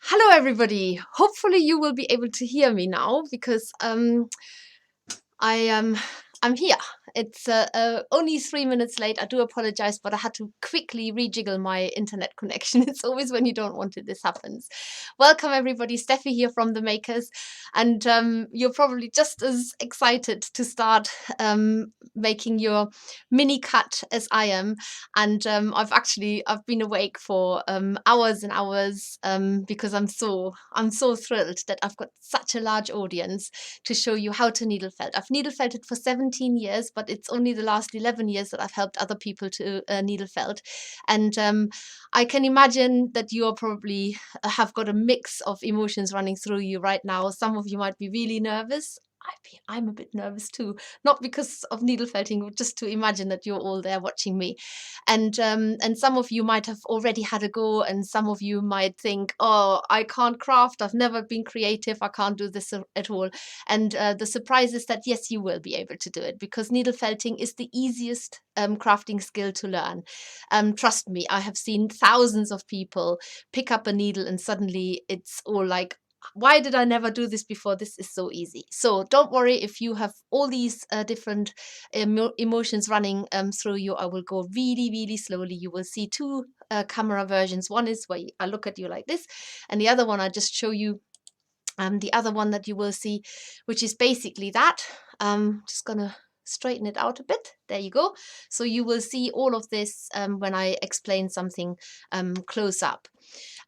Hello, everybody. Hopefully, you will be able to hear me now because I I'm here. It's only 3 minutes late. I do apologize, but I had to quickly rejiggle my internet connection. It's always when you don't want it, this happens. Welcome, everybody. Steffi here from The Makers, and you're probably just as excited to start making your mini cut as I am. And I've been awake for hours and hours because I'm so thrilled that I've got such a large audience to show you how to needle felt. I've needle felted for 17 years, but it's only the last 11 years that I've helped other people to needle felt. And I can imagine that you are probably have got a mix of emotions running through you right now. Some of you might be really nervous. I'm a bit nervous too, not because of needle felting, but just to imagine that you're all there watching me. And some of you might have already had a go, and some of you might think, oh, I can't craft, I've never been creative, I can't do this at all. And the surprise is that yes, you will be able to do it, because needle felting is the easiest crafting skill to learn. Trust me, I have seen thousands of people pick up a needle and suddenly it's all like, why did I never do this before? This is so easy. So don't worry if you have all these different emotions running through you. I will go really, really slowly. You will see two camera versions. One is where I look at you like this, and the other one I just show you. The other one that you will see, which is basically that. Just gonna straighten it out a bit. There you go. So you will see all of this when I explain something close up.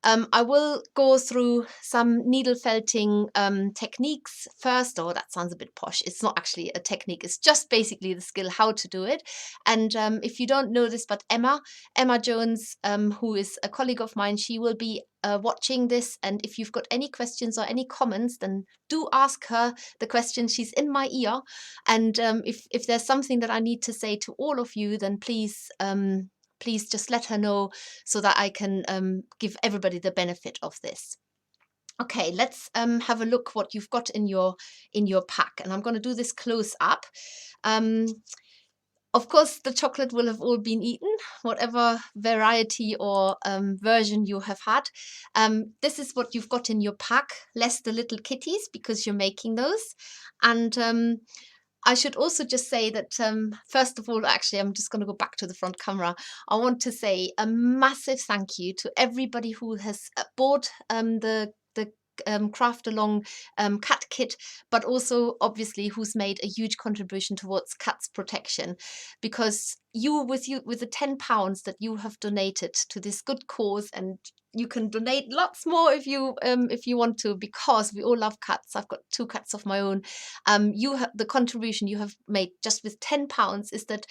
I will go through some needle felting techniques first. Oh, that sounds a bit posh. It's not actually a technique. It's just basically the skill how to do it. And if you don't know this, but Emma Jones, who is a colleague of mine, she will be watching this. And if you've got any questions or any comments, then do ask her the question. She's in my ear. And if there's something that I need to say to all of you, then please just let her know so that I can give everybody the benefit of this. Okay, let's have a look what you've got in your pack, and I'm going to do this close up. Of course, the chocolate will have all been eaten, whatever variety or version you have had. This is what you've got in your pack, less the little kitties because you're making those. And I should also just say that, first of all, actually, I'm just going to go back to the front camera. I want to say a massive thank you to everybody who has bought the Craftalong cat kit, but also obviously who's made a huge contribution towards cats protection, because with the £10 that you have donated to this good cause, and you can donate lots more if you want to, because we all love cats. I've got 2 cats of my own. The contribution you have made just with £10 is that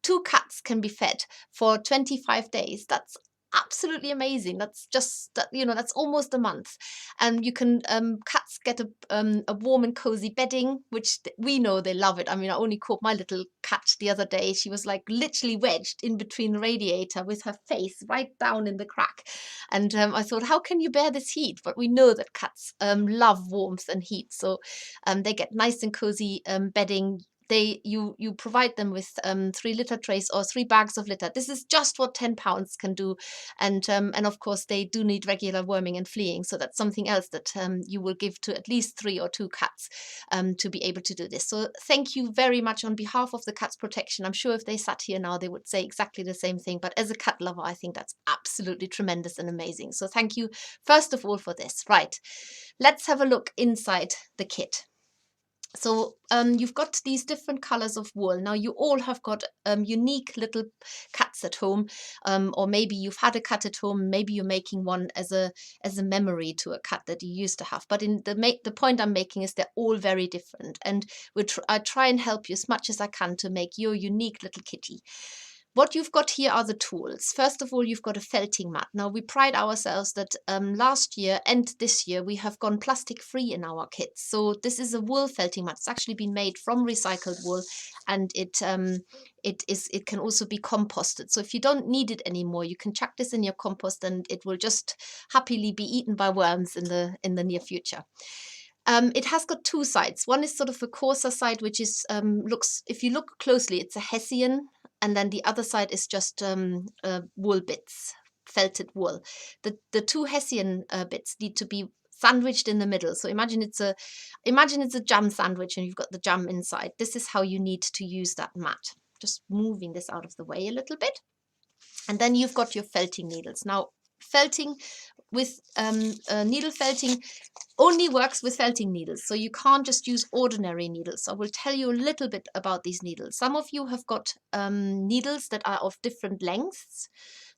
2 cats can be fed for 25 days. That's absolutely amazing. That's just that, that's almost a month. And you can cats get a warm and cozy bedding, which we know they love it. I mean, I only caught my little cat the other day. She was like literally wedged in between the radiator with her face right down in the crack. And I thought, how can you bear this heat? But we know that cats love warmth and heat, so they get nice and cozy bedding. You provide them with 3 litter trays or 3 bags of litter. This is just what £10 can do, and of course they do need regular worming and fleeing. So that's something else that you will give to at least 3 or 2 cats to be able to do this. So thank you very much on behalf of the Cats Protection. I'm sure if they sat here now, they would say exactly the same thing. But as a cat lover, I think that's absolutely tremendous and amazing. So thank you first of all for this. Right, let's have a look inside the kit. So you've got these different colors of wool. Now you all have got unique little cats at home, or maybe you've had a cat at home. Maybe you're making one as a memory to a cat that you used to have. But in the point I'm making is they're all very different, and I try and help you as much as I can to make your unique little kitty. What you've got here are the tools. First of all, you've got a felting mat. Now, we pride ourselves that last year and this year we have gone plastic free in our kits. So this is a wool felting mat. It's actually been made from recycled wool, and it can also be composted. So if you don't need it anymore, you can chuck this in your compost and it will just happily be eaten by worms in the near future. It has got 2 sides. One is sort of a coarser side, which is if you look closely, it's a Hessian, and then the other side is just wool bits felted wool. The two Hessian bits need to be sandwiched in the middle. So imagine it's a jam sandwich and you've got the jam inside. This is how you need to use that mat. Just moving this out of the way a little bit. And then you've got your felting needles. Now, felting with needle felting only works with felting needles. So you can't just use ordinary needles. So I will tell you a little bit about these needles. Some of you have got needles that are of different lengths.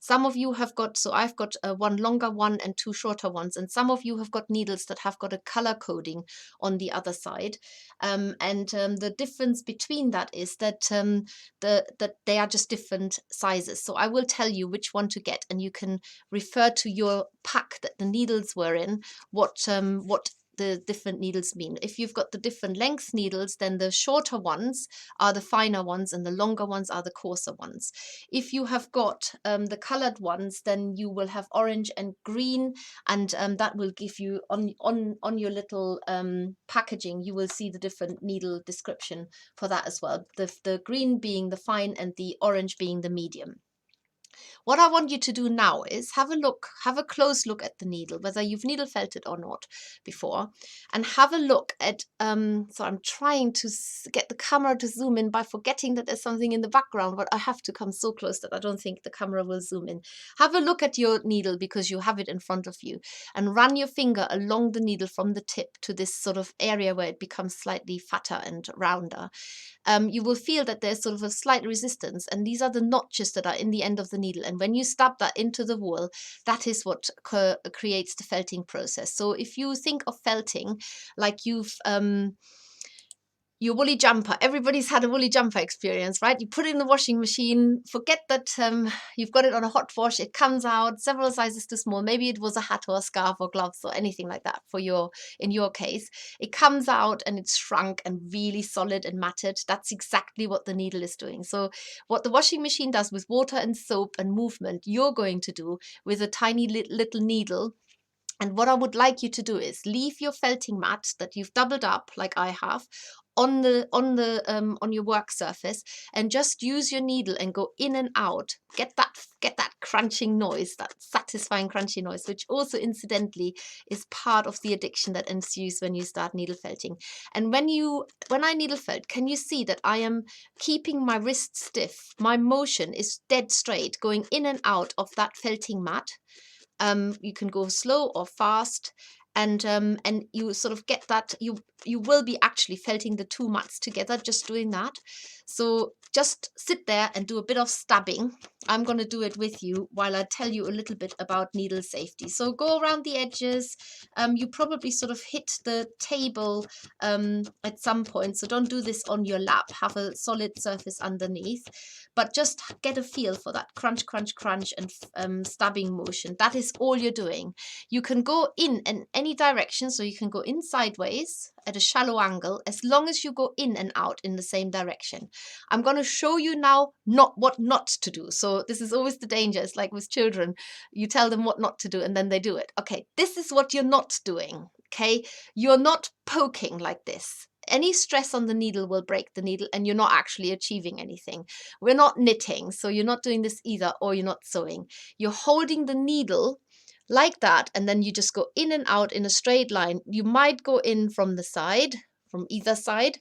Some of you have got, so I've got one longer one and two shorter ones. And some of you have got needles that have got a color coding on the other side. The difference between that is that, that they are just different sizes. So I will tell you which one to get, and you can refer to your pack that the needles were in, what the different needles mean. If you've got the different length needles, then the shorter ones are the finer ones and the longer ones are the coarser ones. If you have got the colored ones, then you will have orange and green, and that will give you on your little packaging, you will see the different needle description for that as well. The green being the fine and the orange being the medium. What I want you to do now is have a close look at the needle, whether you've needle felted or not before, and have a look at, so I'm trying to get the camera to zoom in by forgetting that there's something in the background, but I have to come so close that I don't think the camera will zoom in. Have a look at your needle because you have it in front of you, and run your finger along the needle from the tip to this sort of area where it becomes slightly fatter and rounder. You will feel that there's sort of a slight resistance, and these are the notches that are in the end of the needle, and when you stab that into the wool, that is what creates the felting process. So if you think of felting like you've your woolly jumper. Everybody's had a woolly jumper experience, right? You put it in the washing machine, forget that you've got it on a hot wash, it comes out several sizes too small. Maybe it was a hat or a scarf or gloves or anything like that in your case. It comes out and it's shrunk and really solid and matted. That's exactly what the needle is doing. So what the washing machine does with water and soap and movement, you're going to do with a tiny little needle. And what I would like you to do is leave your felting mat that you've doubled up like I have on your work surface, and just use your needle and go in and out. Get that crunching noise, that satisfying crunchy noise, which also incidentally is part of the addiction that ensues when you start needle felting. And when I needle felt, can you see that I am keeping my wrist stiff? My motion is dead straight, going in and out of that felting mat. You can go slow or fast, and you sort of get that you will be actually felting the two mats together just doing that. So just sit there and do a bit of stabbing. I'm going to do it with you while I tell you a little bit about needle safety. So go around the edges. You probably sort of hit the table at some point, so don't do this on your lap. Have a solid surface underneath, but just get a feel for that crunch, crunch, crunch and stabbing motion. That is all you're doing. You can go in any direction, so you can go in sideways at a shallow angle, as long as you go in and out in the same direction. I'm going to show you now what not to do. So this is always the danger. It's like with children, you tell them what not to do and then they do it. Okay, this is what you're not doing. Okay, you're not poking like this. Any stress on the needle will break the needle and you're not actually achieving anything. We're not knitting, so you're not doing this either, or you're not sewing. You're holding the needle like that, and then you just go in and out in a straight line. You might go in from the side, from either side.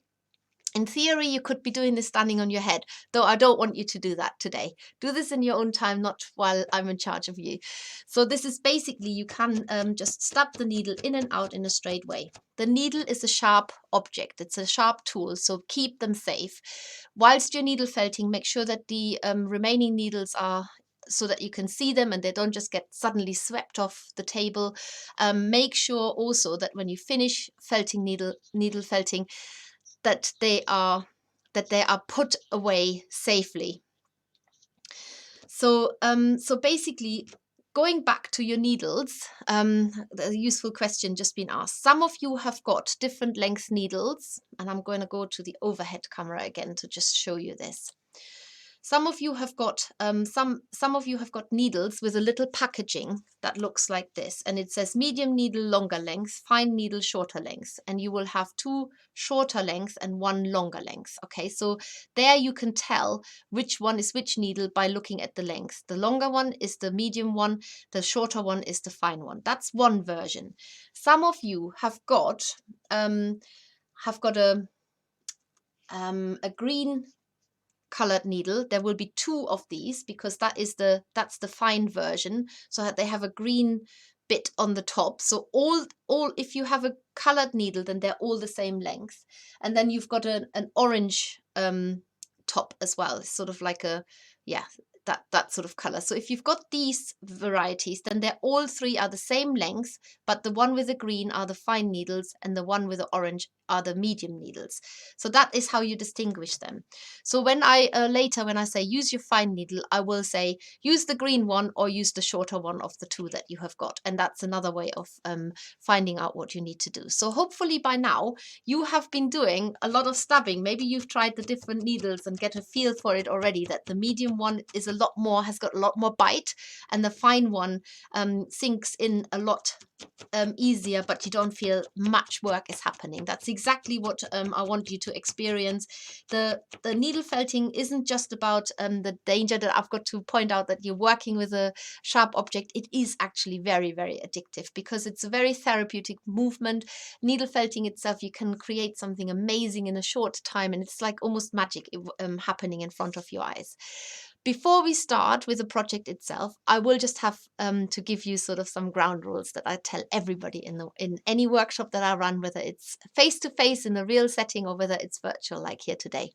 In theory, you could be doing this standing on your head, though I don't want you to do that today. Do this in your own time, not while I'm in charge of you. So this is basically, you can just stab the needle in and out in a straight way. The needle is a sharp object. It's a sharp tool, so keep them safe. Whilst you're needle felting, make sure that the remaining needles are so that you can see them and they don't just get suddenly swept off the table. Make sure also that when you finish felting needle felting, that they are put away safely. So so basically, going back to your needles, a useful question just been asked. Some of you have got different length needles, and I'm going to go to the overhead camera again to just show you this. Some of you have got some of you have got needles with a little packaging that looks like this, and it says medium needle longer length, fine needle shorter length, and you will have 2 shorter lengths and 1 longer length. Okay, so there you can tell which one is which needle by looking at the length. The longer one is the medium one, the shorter one is the fine one. That's one version. Some of you have got a green colored needle. There will be 2 of these because that's the fine version, so that they have a green bit on the top. So all if you have a colored needle, then they're all the same length. And then you've got an orange top as well, sort of like a, yeah, that sort of color. So if you've got these varieties, then they're all 3 are the same length, but the one with the green are the fine needles and the one with the orange are the medium needles. So that is how you distinguish them. So when I later, when I say use your fine needle, I will say use the green one or use the shorter one of the 2 that you have got. And that's another way of finding out what you need to do. So hopefully by now you have been doing a lot of stabbing. Maybe you've tried the different needles and get a feel for it already, that the medium one is has got a lot more bite, and the fine one sinks in a lot easier, but you don't feel much work is happening. That's exactly what I want you to experience. The needle felting isn't just about the danger that I've got to point out that you're working with a sharp object. It is actually very, very addictive because it's a very therapeutic movement. Needle felting itself, you can create something amazing in a short time, and it's like almost magic happening in front of your eyes. Before we start with the project itself, I will just have to give you sort of some ground rules that I tell everybody in any workshop that I run, whether it's face-to-face in a real setting or whether it's virtual like here today.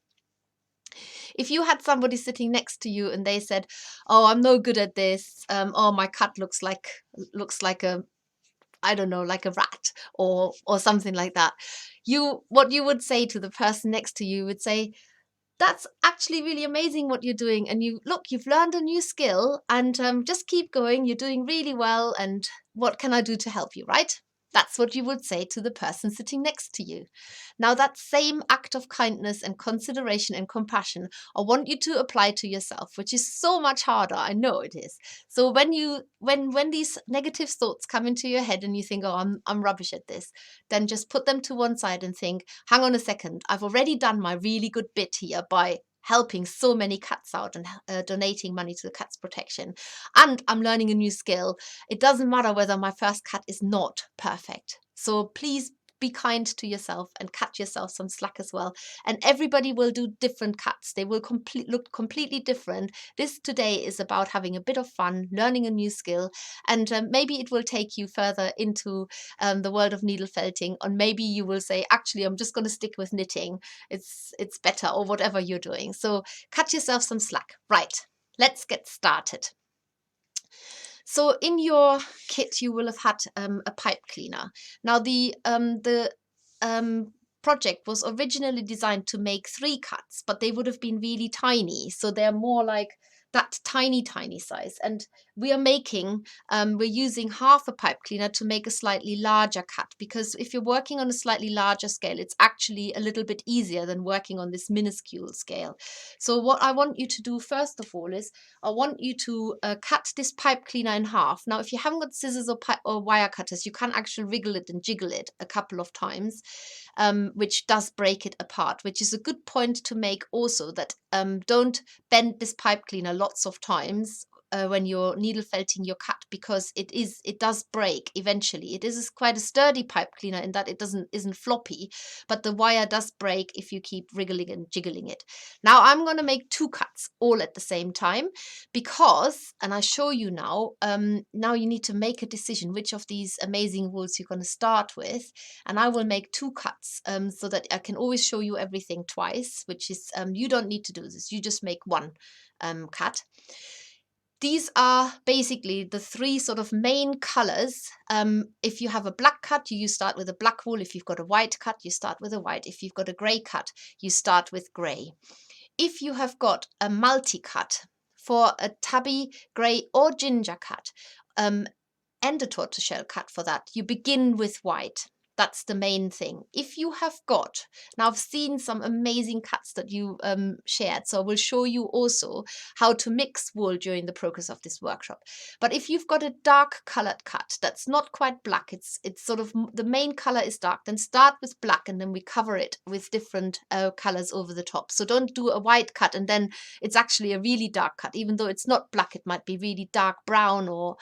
If you had somebody sitting next to you and they said, "Oh, I'm no good at this. Oh, my cut looks like a, I don't know, like a rat or something like that," what you would say to the person next to you would say, "That's actually really amazing what you're doing. And you've learned a new skill, and just keep going. You're doing really well. And what can I do to help you?" Right? That's what you would say to the person sitting next to you. Now, that same act of kindness and consideration and compassion, I want you to apply to yourself, which is so much harder. I know it is. So when these negative thoughts come into your head and you think, "Oh, I'm rubbish at this," then just put them to one side and think, "Hang on a second. I've already done my really good bit here by helping so many cats out and donating money to the Cats Protection. And I'm learning a new skill. It doesn't matter whether my first cut is not perfect. So please be kind to yourself and cut yourself some slack as well." And everybody will do different cuts. They will look completely different. This today is about having a bit of fun, learning a new skill, and maybe it will take you further into the world of needle felting, or maybe you will say, "Actually, I'm just going to stick with knitting. It's better," or whatever you're doing. So cut yourself some slack. Right, let's get started. So in your kit, you will have had a pipe cleaner. Now the project was originally designed to make 3 cuts, but they would have been really tiny. So they're more like that tiny size. And we are we're using half a pipe cleaner to make a slightly larger cut, because if you're working on a slightly larger scale, it's actually a little bit easier than working on this minuscule scale. So what I want you to do first of all is I want you to cut this pipe cleaner in half. Now, if you haven't got scissors or wire cutters, you can actually wriggle it and jiggle it a couple of times, which does break it apart, which is a good point to make also, that don't bend this pipe cleaner lots of times when you're needle felting your cut, because it does break eventually. It is quite a sturdy pipe cleaner in that it isn't floppy, but the wire does break if you keep wriggling and jiggling it. Now I'm going to make 2 cuts all at the same time, because, and I show you now, now you need to make a decision which of these amazing wools you're going to start with, and I will make 2 cuts so that I can always show you everything twice, which is you don't need to do this. You just make 1 cut. These are basically the 3 sort of main colors. If you have a black cut, you start with a black wool. If you've got a white cut, you start with a white. If you've got a gray cut, you start with gray. If you have got a multi-cut for a tabby, gray or ginger cut, and a tortoiseshell cut for that, you begin with white. That's the main thing. If you have got, now I've seen some amazing cuts that you shared, so I will show you also how to mix wool during the progress of this workshop. But if you've got a dark colored cut that's not quite black, it's sort of the main color is dark, then start with black and then we cover it with different colors over the top. So don't do a white cut and then it's actually a really dark cut, even though it's not black, it might be really dark brown or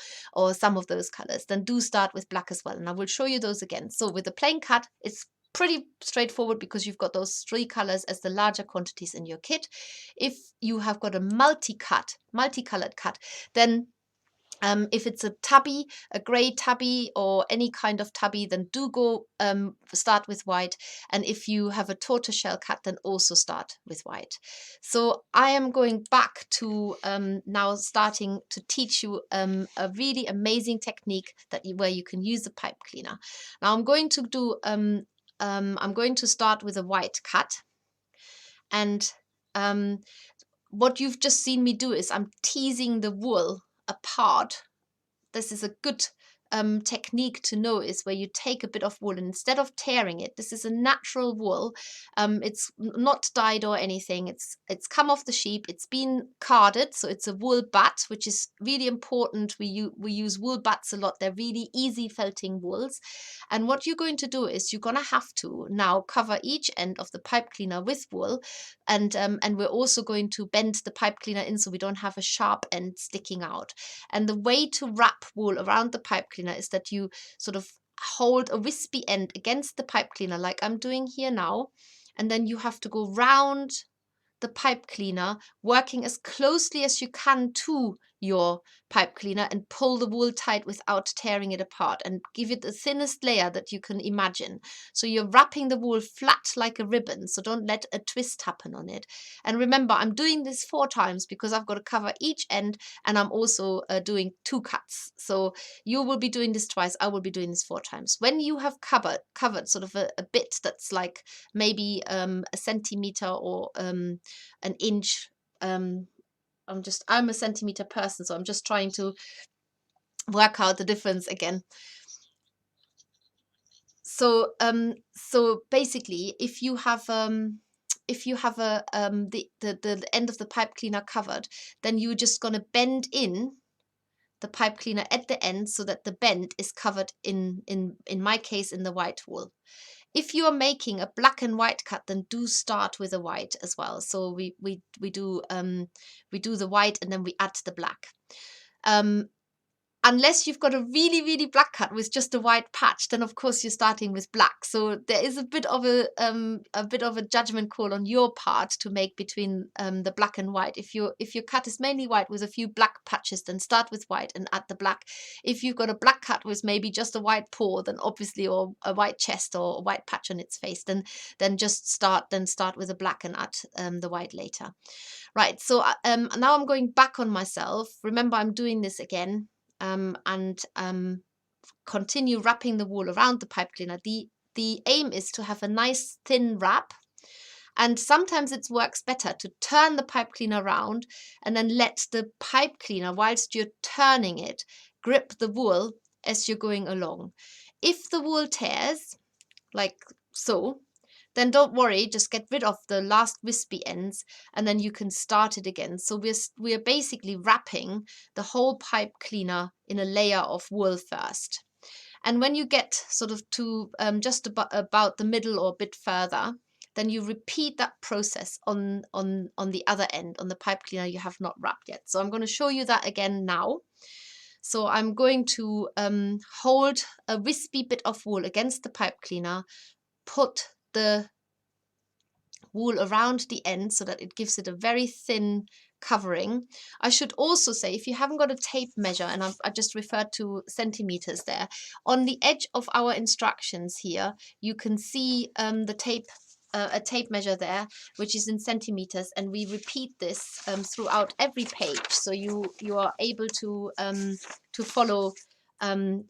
some of those colors. Then do start with black as well, and I will show you those again. So with the plain cut, it's pretty straightforward because you've got those 3 colors as the larger quantities in your kit. If you have got a multicolored cut, then if it's a tabby, a grey tabby or any kind of tabby, then do go start with white. And if you have a tortoiseshell cut, then also start with white. So I am going back to now starting to teach you a really amazing technique where you can use the pipe cleaner. Now I'm going to do I'm going to start with a white cut, and what you've just seen me do is I'm teasing the wool apart. This is a good technique to know, is where you take a bit of wool and instead of tearing it, this is a natural wool. It's not dyed or anything. It's come off the sheep. It's been carded, so it's a wool bat, which is really important. We use wool bats a lot. They're really easy felting wools. And what you're going to do is you're going to have to now cover each end of the pipe cleaner with wool, and we're also going to bend the pipe cleaner in so we don't have a sharp end sticking out. And the way to wrap wool around the pipe cleaner is that you sort of hold a wispy end against the pipe cleaner like I'm doing here now, and then you have to go round the pipe cleaner, working as closely as you can to your pipe cleaner, and pull the wool tight without tearing it apart, and give it the thinnest layer that you can imagine. So you're wrapping the wool flat like a ribbon, so don't let a twist happen on it. And remember, I'm doing this 4 times because I've got to cover each end, and I'm also doing 2 cuts. So you will be doing this twice, I will be doing this 4 times. When you have covered sort of a bit that's like maybe a centimeter or an inch, I'm a centimeter person, so I'm just trying to work out the difference again. So so basically, if you have the end of the pipe cleaner covered, then you're just going to bend in the pipe cleaner at the end so that the bend is covered in my case in the white wool. If you are making a black and white cut, then do start with a white as well. So we do the white and then we add the black. Unless you've got a really, really black cut with just a white patch, then of course you're starting with black. So there is a bit of a judgment call on your part to make between the black and white. If your cut is mainly white with a few black patches, then start with white and add the black. If you've got a black cut with maybe just a white paw, then obviously, or a white chest or a white patch on its face, then just start with the black and add the white later. Right. So now I'm going back on myself. Remember, I'm doing this again. And continue wrapping the wool around the pipe cleaner. The aim is to have a nice thin wrap, and sometimes it works better to turn the pipe cleaner around and then let the pipe cleaner, whilst you're turning it, grip the wool as you're going along. If the wool tears, like so, then don't worry, just get rid of the last wispy ends and then you can start it again. So we're basically wrapping the whole pipe cleaner in a layer of wool first. And when you get sort of to just about the middle or a bit further, then you repeat that process on the other end, on the pipe cleaner you have not wrapped yet. So I'm going to show you that again now. So I'm going to hold a wispy bit of wool against the pipe cleaner, put the wool around the end so that it gives it a very thin covering. I should also say, if you haven't got a tape measure, and I just referred to centimeters there, on the edge of our instructions here, you can see the tape, a tape measure there, which is in centimeters, and we repeat this throughout every page, so you are able to follow.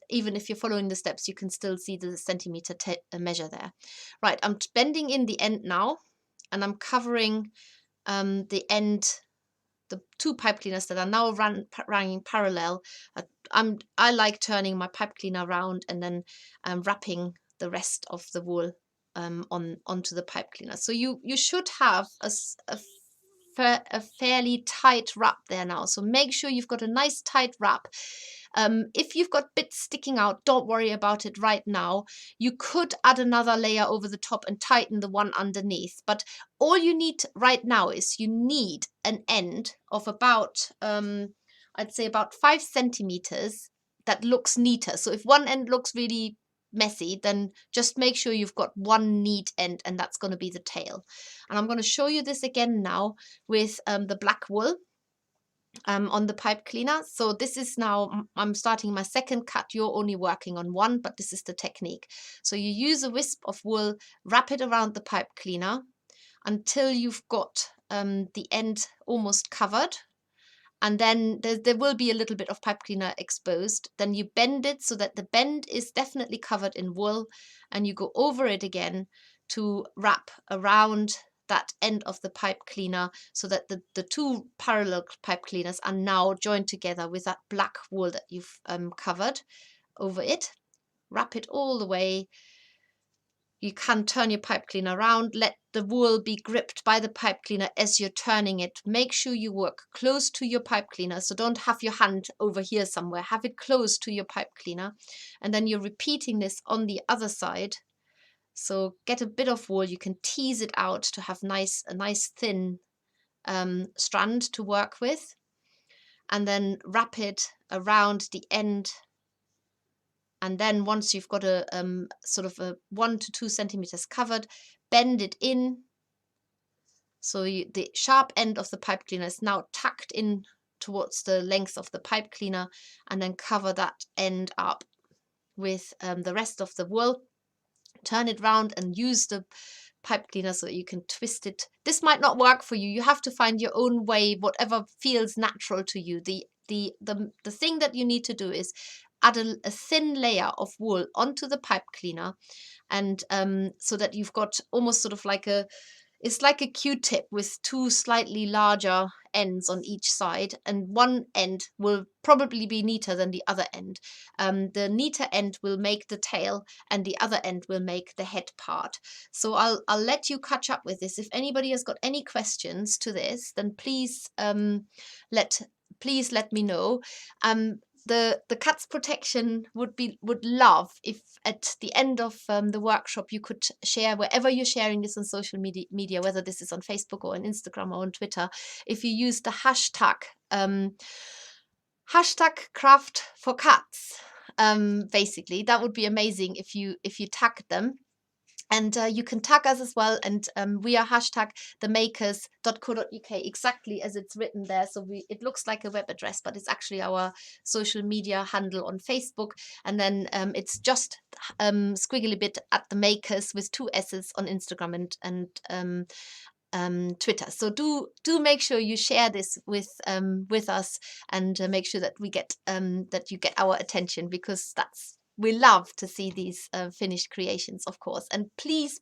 Even if you're following the steps, you can still see the centimeter measure there. Right, I'm bending in the end now, and I'm covering the end, the 2 pipe cleaners that are now running parallel. I like turning my pipe cleaner around and then wrapping the rest of the wool onto the pipe cleaner. So you should have a fairly tight wrap there now. So make sure you've got a nice tight wrap. If you've got bits sticking out, don't worry about it right now. You could add another layer over the top and tighten the one underneath. But all you need right now is you need an end of about, I'd say about 5 centimeters that looks neater. So if one end looks really messy, then just make sure you've got one neat end, and that's going to be the tail. And I'm going to show you this again now with the black wool on the pipe cleaner. So this is now, I'm starting my second cut. You're only working on one, but this is the technique. So you use a wisp of wool, wrap it around the pipe cleaner until you've got the end almost covered. And then there will be a little bit of pipe cleaner exposed. Then you bend it so that the bend is definitely covered in wool, and you go over it again to wrap around that end of the pipe cleaner so that the two parallel pipe cleaners are now joined together with that black wool that you've covered over it. Wrap it all the way. You can turn your pipe cleaner around, let the wool be gripped by the pipe cleaner as you're turning it. Make sure you work close to your pipe cleaner, so don't have your hand over here somewhere. Have it close to your pipe cleaner, and then you're repeating this on the other side. So get a bit of wool, you can tease it out to have a nice thin strand to work with, and then wrap it around the end. And then once you've got a sort of a 1 to 2 centimeters covered, bend it in. So the sharp end of the pipe cleaner is now tucked in towards the length of the pipe cleaner, and then cover that end up with the rest of the wool. Turn it round and use the pipe cleaner so that you can twist it. This might not work for you. You have to find your own way, whatever feels natural to you. The thing that you need to do is add a thin layer of wool onto the pipe cleaner, and so that you've got almost sort of like it's like a Q-tip with two slightly larger ends on each side, and one end will probably be neater than the other end. The neater end will make the tail, and the other end will make the head part. So I'll let you catch up with this. If anybody has got any questions to this, then please let me know. The Cats Protection would love if at the end of the workshop you could share, wherever you're sharing this on social media, whether this is on Facebook or on Instagram or on Twitter, if you use the hashtag craft for cats. Basically, that would be amazing if you tag them. And you can tag us as well, and we are hashtag themakers.co.uk, exactly as it's written there. So it looks like a web address, but it's actually our social media handle on Facebook. And then it's just squiggly bit at the makers with 2 S's on Instagram and Twitter. So do make sure you share this with us, and make sure that that you get our attention, because we love to see these finished creations, of course. And please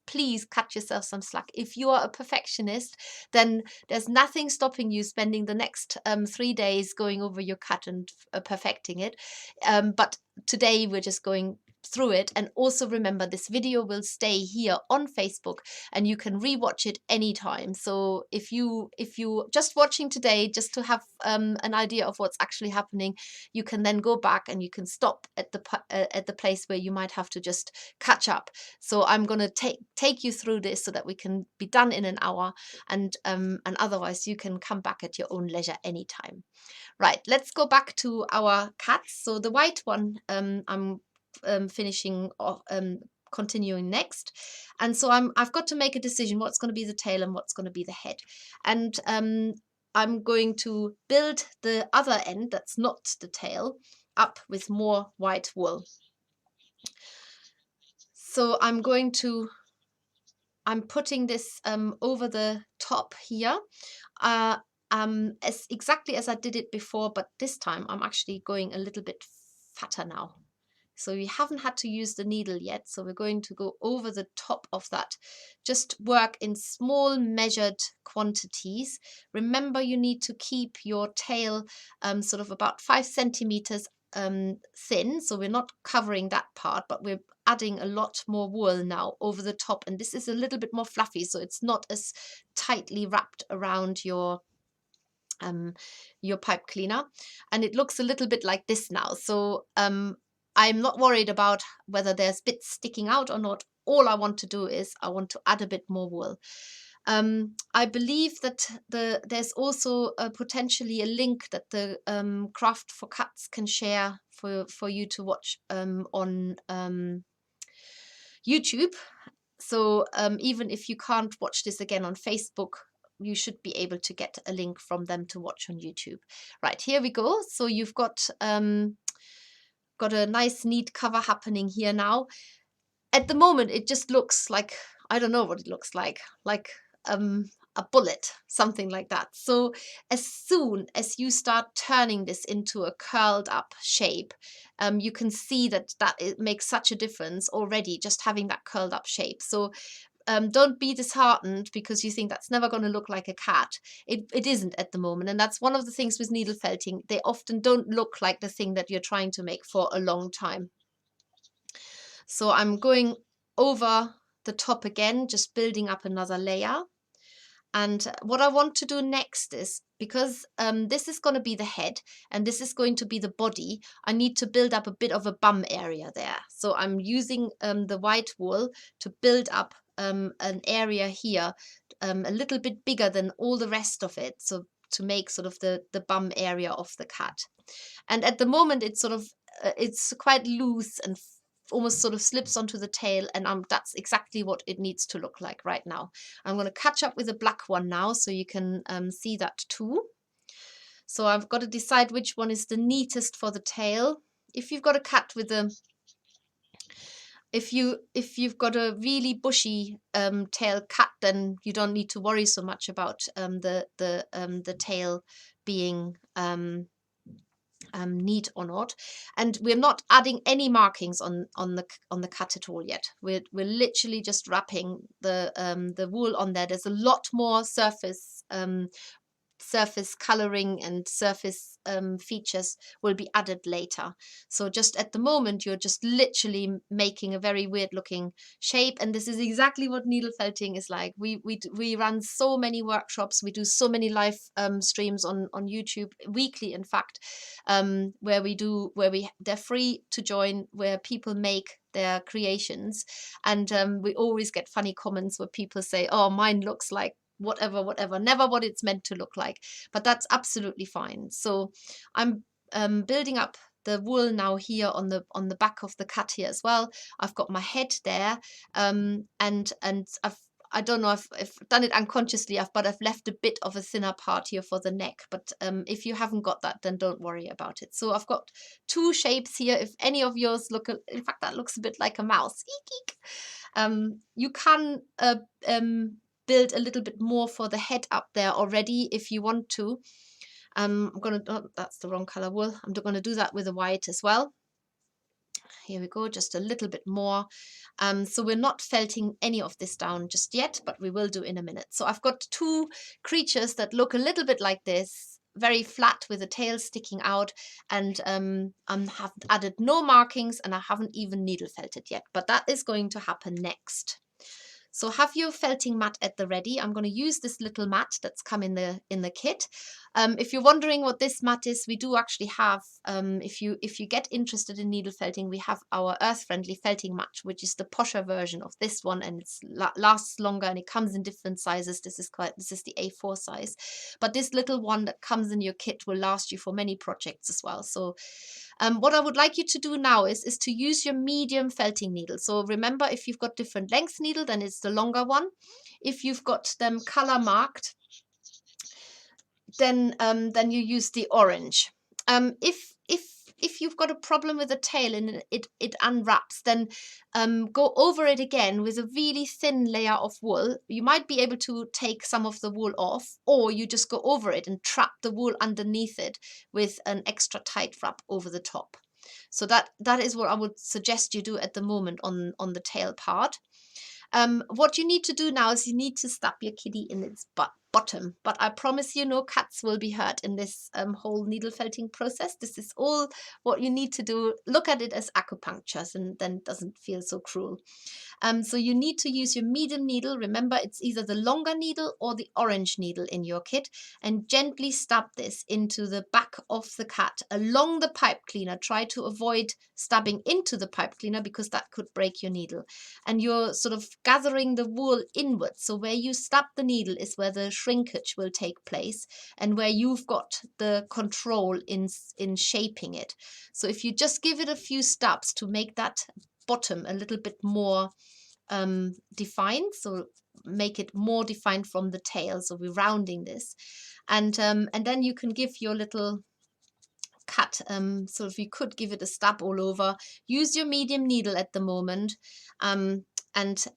cut yourself some slack. If you are a perfectionist, then there's nothing stopping you spending the next 3 days going over your cut and perfecting it. But today we're just going through it. And also remember, this video will stay here on Facebook, and you can rewatch it anytime. So if you just watching today just to have an idea of what's actually happening, you can then go back and you can stop at the place where you might have to just catch up. So I'm going to take you through this so that we can be done in an hour, and otherwise you can come back at your own leisure anytime. Right, let's go back to our cats. So the white one I'm finishing off, continuing next, and so I've got to make a decision what's going to be the tail and what's going to be the head. And I'm going to build the other end that's not the tail up with more white wool. So I'm putting this over the top here, as exactly as I did it before, but this time I'm actually going a little bit fatter now. So we haven't had to use the needle yet. So we're going to go over the top of that. Just work in small measured quantities. Remember, you need to keep your tail sort of about 5 centimeters thin, so we're not covering that part, but we're adding a lot more wool now over the top, and this is a little bit more fluffy, so it's not as tightly wrapped around your pipe cleaner, and it looks a little bit like this now. So I'm not worried about whether there's bits sticking out or not. All I want to do is I want to add a bit more wool. I believe that there's also potentially a link that the Craft for Cats can share for you to watch on YouTube. So even if you can't watch this again on Facebook, you should be able to get a link from them to watch on YouTube. Right, here we go. So you've got a nice neat cover happening here now. At the moment, it just looks like, I don't know what it looks like a bullet, something like that. So as soon as you start turning this into a curled up shape, you can see that it makes such a difference already, just having that curled up shape. So don't be disheartened because you think that's never going to look like a cat. It isn't at the moment. And that's one of the things with needle felting. They often don't look like the thing that you're trying to make for a long time. So I'm going over the top again, just building up another layer. And what I want to do next is, because this is going to be the head and this is going to be the body, I need to build up a bit of a bum area there. So I'm using the white wool to build up an area here a little bit bigger than all the rest of it. So to make sort of the bum area of the cat. And at the moment, it's sort of, it's quite loose and almost sort of slips onto the tail, and that's exactly what it needs to look like right now. I'm going to catch up with a black one now so you can see that too. So I've got to decide which one is the neatest for the tail. If you've got a cat with a, if you've got a really bushy tail cat, then you don't need to worry so much about the tail being neat or not. And we're not adding any markings on the cat at all yet. We're literally just wrapping the wool on there. There's a lot more surface coloring and surface features will be added later. So just at the moment, you're just literally making a very weird looking shape. And this is exactly what needle felting is like. We run so many workshops. We do so many live streams on YouTube weekly, in fact, where they're free to join, where people make their creations. And we always get funny comments where people say, oh, mine looks like whatever, never what it's meant to look like, but that's absolutely fine. So I'm building up the wool now here on the back of the cat here as well. I've got my head there, and I don't know if I've done it unconsciously, but I've left a bit of a thinner part here for the neck. But if you haven't got that, then don't worry about it. So I've got two shapes here. If any of yours look, in fact, that looks a bit like a mouse. Eek, eek. You can build a little bit more for the head up there already if you want to. I'm gonna, oh, that's the wrong color wool. I'm going to do that with the white as well. Here we go, just a little bit more. So we're not felting any of this down just yet, but we will do in a minute. So I've got two creatures that look a little bit like this, very flat with the tail sticking out, and I have added no markings and I haven't even needle felted yet, but that is going to happen next. So have your felting mat at the ready. I'm going to use this little mat that's come in the kit. If you're wondering what this mat is, we do actually have, if you get interested in needle felting, we have our earth-friendly felting mat, which is the posher version of this one, and it lasts longer and it comes in different sizes. This is the A4 size, but this little one that comes in your kit will last you for many projects as well. So what I would like you to do now is to use your medium felting needle. So remember, if you've got different length needle, then it's the longer one. If you've got them color marked, then you use the orange. If you've got a problem with the tail and it unwraps, then go over it again with a really thin layer of wool. You might be able to take some of the wool off, or you just go over it and trap the wool underneath it with an extra tight wrap over the top. So that is what I would suggest you do at the moment on the tail part. What you need to do now is you need to stab your kitty in its butt. bottom. But I promise you, no cuts will be hurt in this whole needle felting process. This is all what you need to do. Look at it as acupuncture, and then it doesn't feel so cruel. So you need to use your medium needle. Remember, it's either the longer needle or the orange needle in your kit, and gently stab this into the back of the cat along the pipe cleaner. Try to avoid stabbing into the pipe cleaner because that could break your needle. And you're sort of gathering the wool inwards. So where you stab the needle is where the shrinkage will take place and where you've got the control in shaping it. So if you just give it a few stabs to make that bottom a little bit more defined, so make it more defined from the tail, so we're rounding this, and then you can give your little cut, so if you could give it a stab all over, use your medium needle at the moment, and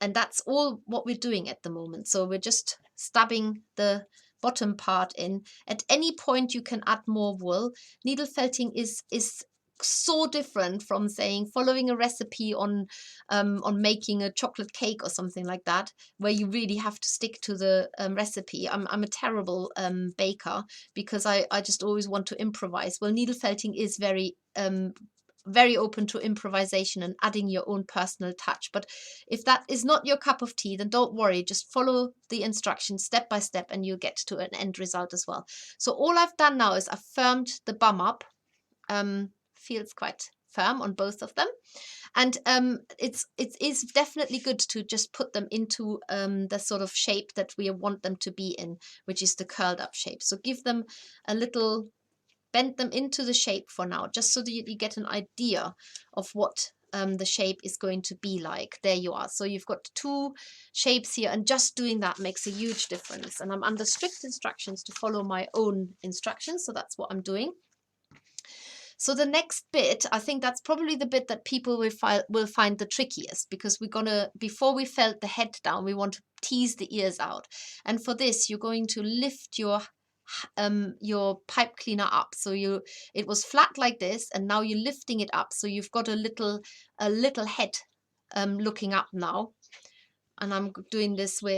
that's all what we're doing at the moment. So we're just stabbing the bottom part in. At any point you can add more wool. Needle felting is so different from saying following a recipe on making a chocolate cake or something like that, where you really have to stick to the recipe. I'm a terrible baker because I just always want to improvise. Well, needle felting is very open to improvisation and adding your own personal touch. But if that is not your cup of tea, then don't worry, just follow the instructions step by step and you'll get to an end result as well. So all I've done now is I've firmed the bum up. Feels quite firm on both of them, and it is definitely good to just put them into the sort of shape that we want them to be in, which is the curled up shape. So give them a little, bend them into the shape for now, just so that you get an idea of what the shape is going to be like. There you are. So you've got two shapes here, and just doing that makes a huge difference. And I'm under strict instructions to follow my own instructions, so that's what I'm doing. So the next bit, I think that's probably the bit that people will find the trickiest, because we're gonna, before we felt the head down, we want to tease the ears out. And for this, you're going to lift your pipe cleaner up. So it was flat like this, and now you're lifting it up. So you've got a little head looking up now. And I'm doing that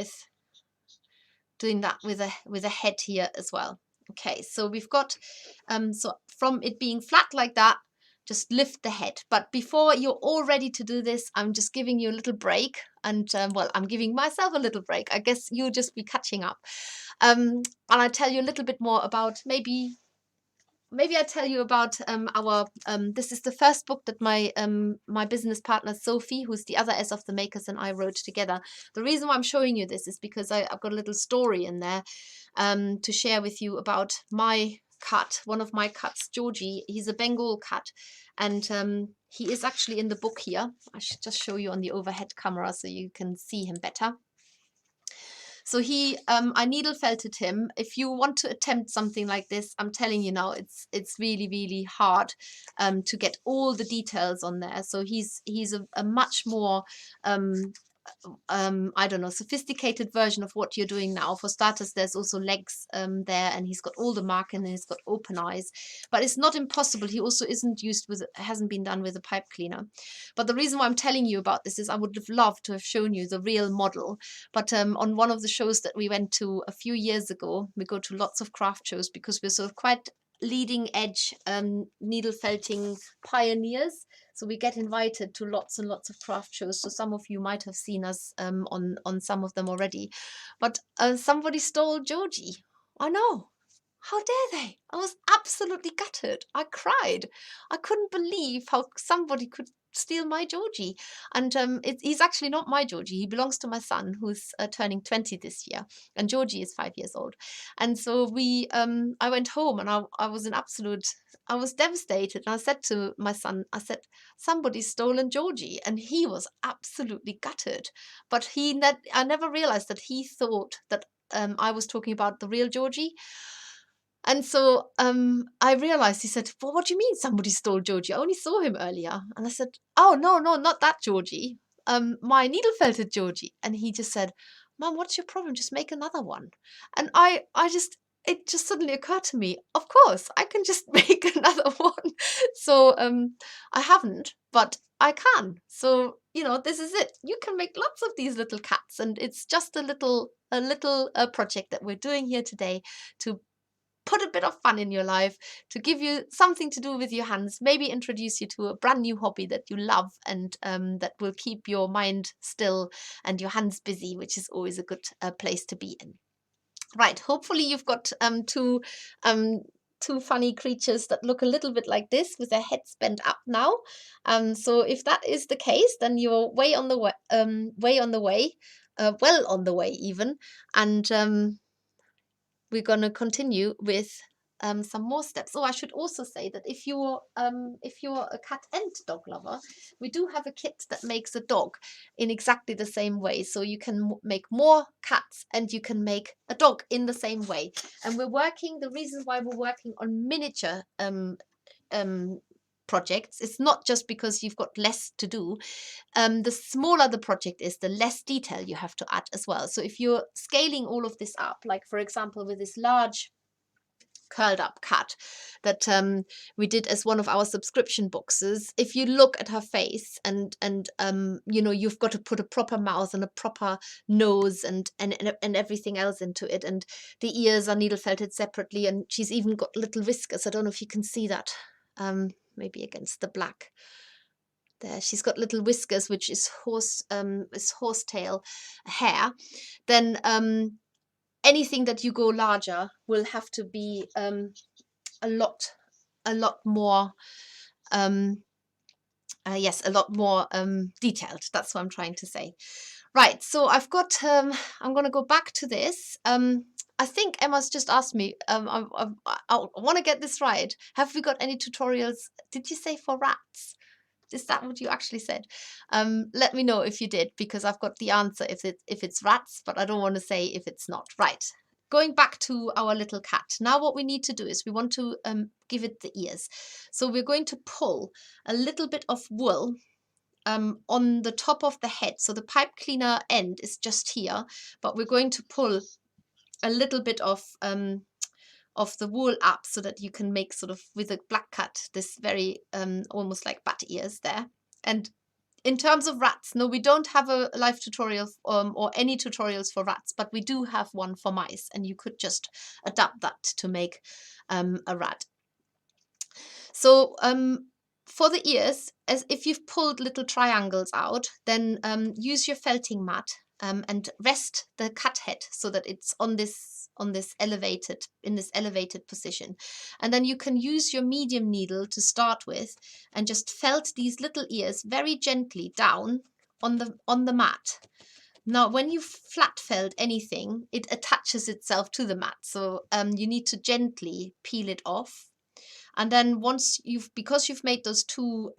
with a head here as well. Okay, so we've got, so from it being flat like that, just lift the head. But before you're all ready to do this, I'm just giving you a little break. And well, I'm giving myself a little break. I guess you'll just be catching up. And I'll tell you a little bit more about maybe I tell you about our this is the first book that my business partner Sophie, who's the other S of the Makers, and I wrote together. The reason why I'm showing you this is because I've got a little story in there to share with you about my cat, one of my cats, Georgie. He's a Bengal cat, and he is actually in the book here. I should just show you on the overhead camera so you can see him better. So I needle felted him. If you want to attempt something like this, I'm telling you now, it's really, really hard to get all the details on there. So he's a much more I don't know, sophisticated version of what you're doing now. For starters, there's also legs there, and he's got all the marking, and he's got open eyes. But it's not impossible. He also hasn't been done with a pipe cleaner. But the reason why I'm telling you about this is I would have loved to have shown you the real model. But on one of the shows that we went to a few years ago, we go to lots of craft shows because we're sort of quite leading edge needle felting pioneers. So we get invited to lots and lots of craft shows. So some of you might have seen us on some of them already. But somebody stole Georgie. I know. How dare they? I was absolutely gutted. I cried. I couldn't believe how somebody could steal my Georgie. And he's actually not my Georgie. He belongs to my son, who's turning 20 this year. And Georgie is 5 years old. And so I went home, and I was devastated. And I said to my son, I said, somebody's stolen Georgie. And he was absolutely gutted. But I never realized that he thought that I was talking about the real Georgie. And so I realized, he said, well, what do you mean somebody stole Georgie? I only saw him earlier. And I said, oh, no, not that Georgie. My needle felted Georgie. And he just said, Mum, what's your problem? Just make another one. And it just suddenly occurred to me, of course, I can just make another one. So I haven't, but I can. So, you know, this is it. You can make lots of these little cats, and it's just a little project that we're doing here today to put a bit of fun in your life, to give you something to do with your hands, maybe introduce you to a brand new hobby that you love, and that will keep your mind still and your hands busy, which is always a good place to be in. Right, hopefully you've got um, two funny creatures that look a little bit like this with their heads bent up now. So if that is the case, then you're way on the way, well on the way even. And we're going to continue with some more steps. Oh, I should also say that if you're a cat and dog lover, we do have a kit that makes a dog in exactly the same way. So you can make more cats and you can make a dog in the same way. And the reason why we're working on miniature projects, it's not just because you've got less to do. The smaller the project is, the less detail you have to add as well. So if you're scaling all of this up, like for example with this large curled up cat that we did as one of our subscription boxes, if you look at her face and you know, you've got to put a proper mouth and a proper nose and everything else into it, and the ears are needle felted separately, and she's even got little whiskers. I don't know if you can see that, maybe against the black. There, she's got little whiskers, which is horsetail hair. Then anything that you go larger will have to be a lot more yes, a lot more detailed. That's what I'm trying to say. Right, so I've got I'm going to go back to this. I think Emma's just asked me, I want to get this right. Have we got any tutorials? Did you say for rats? Is that what you actually said? Let me know if you did, because I've got the answer if it's rats, but I don't want to say if it's not. Right. Going back to our little cat. Now what we need to do is we want to give it the ears. So we're going to pull a little bit of wool on the top of the head. So the pipe cleaner end is just here, but we're going to pull a little bit of the wool up so that you can make sort of with a black cat this very almost like bat ears there. And in terms of rats, no, we don't have a live tutorial or any tutorials for rats, but we do have one for mice, and you could just adapt that to make a rat. So for the ears, as if you've pulled little triangles out, then use your felting mat and rest the cat head so that it's in this elevated position. And then you can use your medium needle to start with and just felt these little ears very gently down on the mat. Now, when you flat felt anything, it attaches itself to the mat. So you need to gently peel it off. And then because you've made those two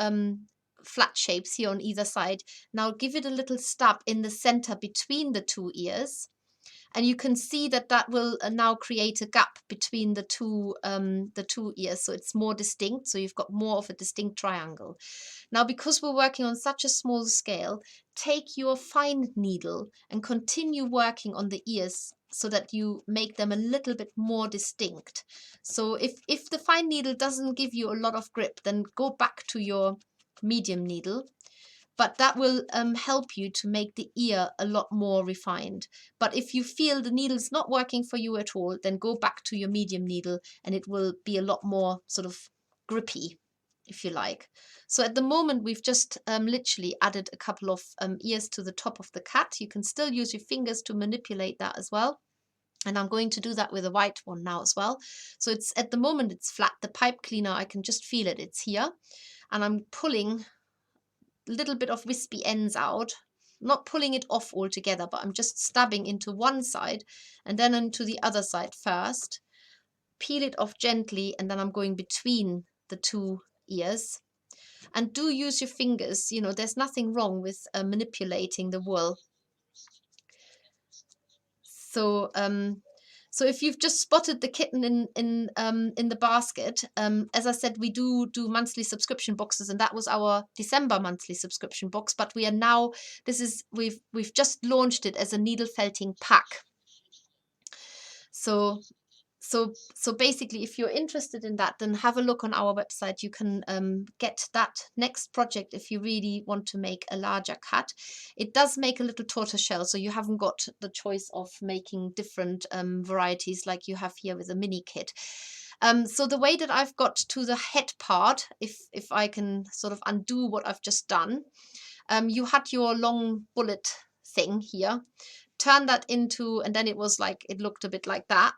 flat shapes here on either side, now give it a little stab in the center between the two ears. And you can see that will now create a gap between the two ears. So it's more distinct. So you've got more of a distinct triangle. Now, because we're working on such a small scale, take your fine needle and continue working on the ears so that you make them a little bit more distinct. So if the fine needle doesn't give you a lot of grip, then go back to your medium needle. But that will help you to make the ear a lot more refined. But if you feel the needle's not working for you at all, then go back to your medium needle and it will be a lot more sort of grippy, if you like. So at the moment, we've just literally added a couple of ears to the top of the cat. You can still use your fingers to manipulate that as well. And I'm going to do that with a white one now as well. So it's at the moment it's flat. The pipe cleaner, I can just feel it. It's here. And I'm pulling a little bit of wispy ends out. Not pulling it off altogether, but I'm just stabbing into one side and then into the other side first. Peel it off gently, and then I'm going between the two ears. And do use your fingers. You know, there's nothing wrong with manipulating the wool. So so if you've just spotted the kitten in the basket, as I said, we do monthly subscription boxes, and that was our December monthly subscription box. But we are now, we've just launched it as a needle felting pack. So so basically, if you're interested in that, then have a look on our website. You can get that next project if you really want to make a larger cut. It does make a little tortoise shell, so you haven't got the choice of making different varieties like you have here with a mini kit. So the way that I've got to the head part, if I can sort of undo what I've just done, you had your long bullet thing here, turn that into, and then it was like, it looked a bit like that.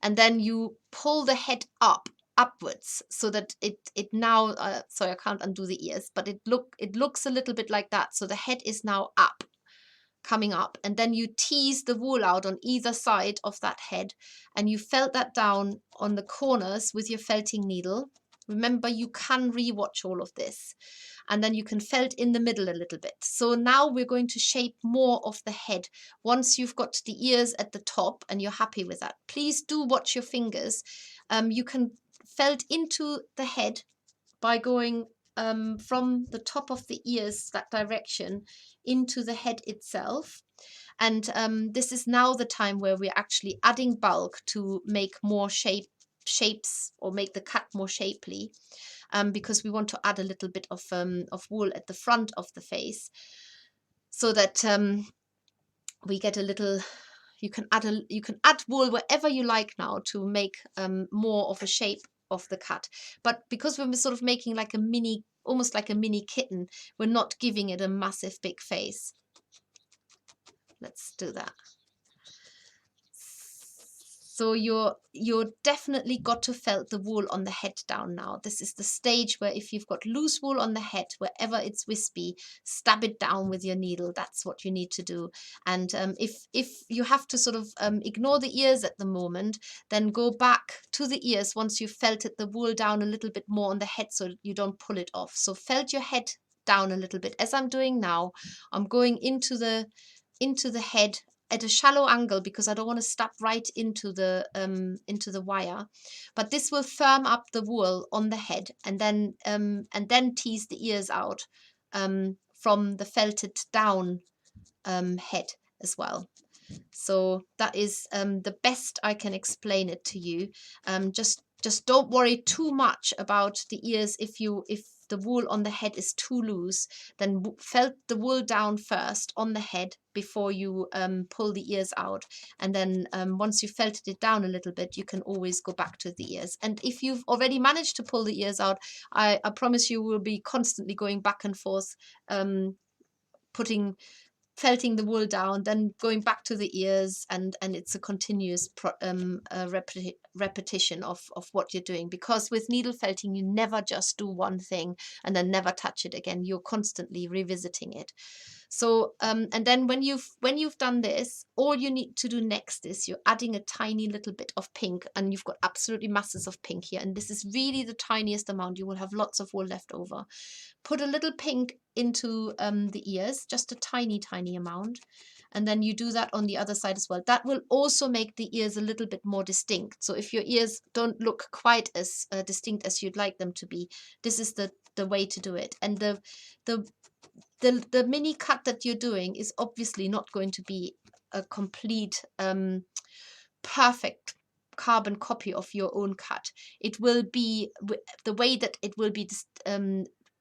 And then you pull the head upwards so that it now, sorry, I can't undo the ears, but it looks a little bit like that. So the head is now up, coming up, and then you tease the wool out on either side of that head, and you felt that down on the corners with your felting needle. Remember, you can rewatch all of this, and then you can felt in the middle a little bit. So now we're going to shape more of the head. Once you've got the ears at the top and you're happy with that, please do watch your fingers. You can felt into the head by going from the top of the ears, that direction, into the head itself. And this is now the time where we're actually adding bulk to make more shapes or make the cut more shapely, because we want to add a little bit of wool at the front of the face, so that we get a little, you can add wool wherever you like now to make more of a shape of the cut. But because we're sort of making like a mini, almost like a mini kitten, we're not giving it a massive big face. Let's do that. So you're definitely got to felt the wool on the head down now. This is the stage where if you've got loose wool on the head, wherever it's wispy, stab it down with your needle. That's what you need to do. And if you have to sort of ignore the ears at the moment, then go back to the ears once you've felted the wool down a little bit more on the head so you don't pull it off. So felt your head down a little bit, as I'm doing now. I'm going into the head at a shallow angle because I don't want to stab right into the wire, but this will firm up the wool on the head, and then tease the ears out from the felted down head as well. So that is the best I can explain it to you. Just don't worry too much about the ears. If the wool on the head is too loose, then felt the wool down first on the head before you pull the ears out. And then once you felted it down a little bit, you can always go back to the ears. And if you've already managed to pull the ears out, I promise you will be constantly going back and forth, felting the wool down, then going back to the ears, and it's a continuous repetition of what you're doing, because with needle felting you never just do one thing and then never touch it again. You're constantly revisiting it. So and then when you've done this, all you need to do next is you're adding a tiny little bit of pink, and you've got absolutely masses of pink here, and this is really the tiniest amount. You will have lots of wool left over. Put a little pink into the ears, just a tiny amount, and then you do that on the other side as well. That will also make the ears a little bit more distinct. So if your ears don't look quite as distinct as you'd like them to be, this is the way to do it. And the mini cut that you're doing is obviously not going to be a complete perfect carbon copy of your own cut. It will be, the way that it will be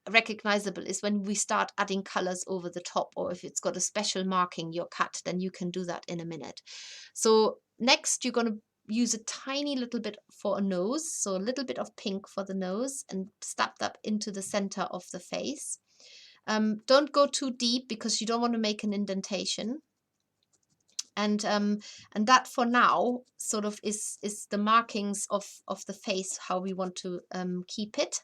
recognizable is when we start adding colors over the top, or if it's got a special marking your cut, then you can do that in a minute. So next you're going to use a tiny little bit for a nose, so a little bit of pink for the nose, and stab that into the center of the face. Don't go too deep because you don't want to make an indentation. And that for now sort of is the markings of the face, how we want to keep it.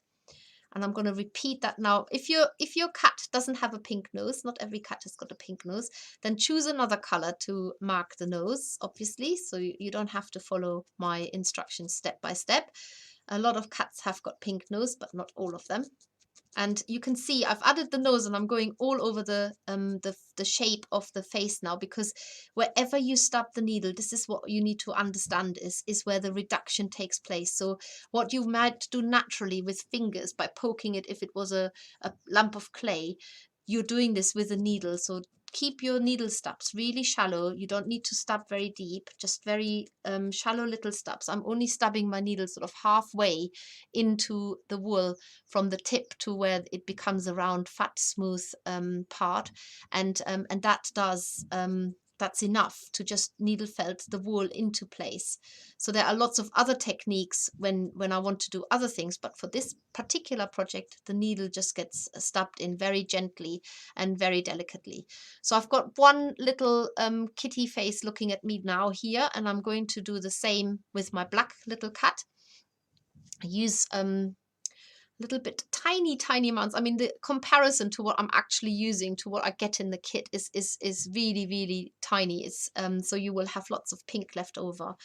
And I'm going to repeat that now. If your cat doesn't have a pink nose, not every cat has got a pink nose, then choose another color to mark the nose, obviously. So you don't have to follow my instructions step by step. A lot of cats have got pink nose, but not all of them. And you can see I've added the nose, and I'm going all over the shape of the face now, because wherever you stab the needle, this is what you need to understand is where the reduction takes place. So what you might do naturally with fingers by poking it, if it was a lump of clay, you're doing this with a needle. So keep your needle stubs really shallow. You don't need to stub very deep, just very shallow little stubs. I'm only stubbing my needle sort of halfway into the wool from the tip to where it becomes a round, fat, smooth part, and that does that's enough to just needle felt the wool into place. So there are lots of other techniques when I want to do other things, but for this particular project, the needle just gets stubbed in very gently and very delicately. So I've got one little kitty face looking at me now here, and I'm going to do the same with my black little cat. I use little bit tiny amounts. I mean, the comparison to what I'm actually using to what I get in the kit is really tiny. It's so you will have lots of pink left over,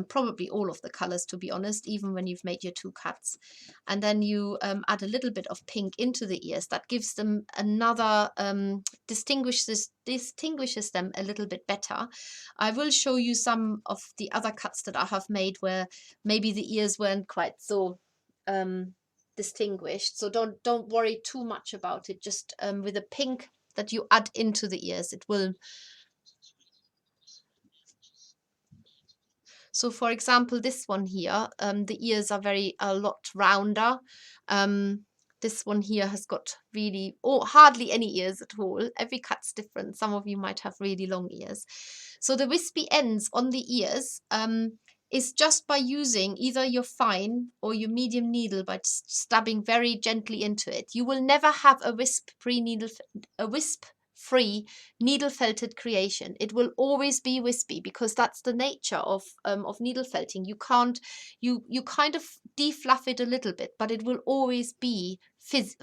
probably all of the colors, to be honest, even when you've made your two cats. And then you add a little bit of pink into the ears. That gives them another distinguishes them a little bit better. I will show you some of the other cuts that I have made where maybe the ears weren't quite so distinguished, so don't worry too much about it. Just with the pink that you add into the ears, it will. So for example, this one here, the ears are a lot rounder. This one here has got really hardly any ears at all. Every cat's different. Some of you might have really long ears. So the wispy ends on the ears is just by using either your fine or your medium needle, by stabbing very gently into it. You will never have a wisp-free needle felted creation. It will always be wispy, because that's the nature of needle felting. You can't, you kind of defluff it a little bit, but it will always be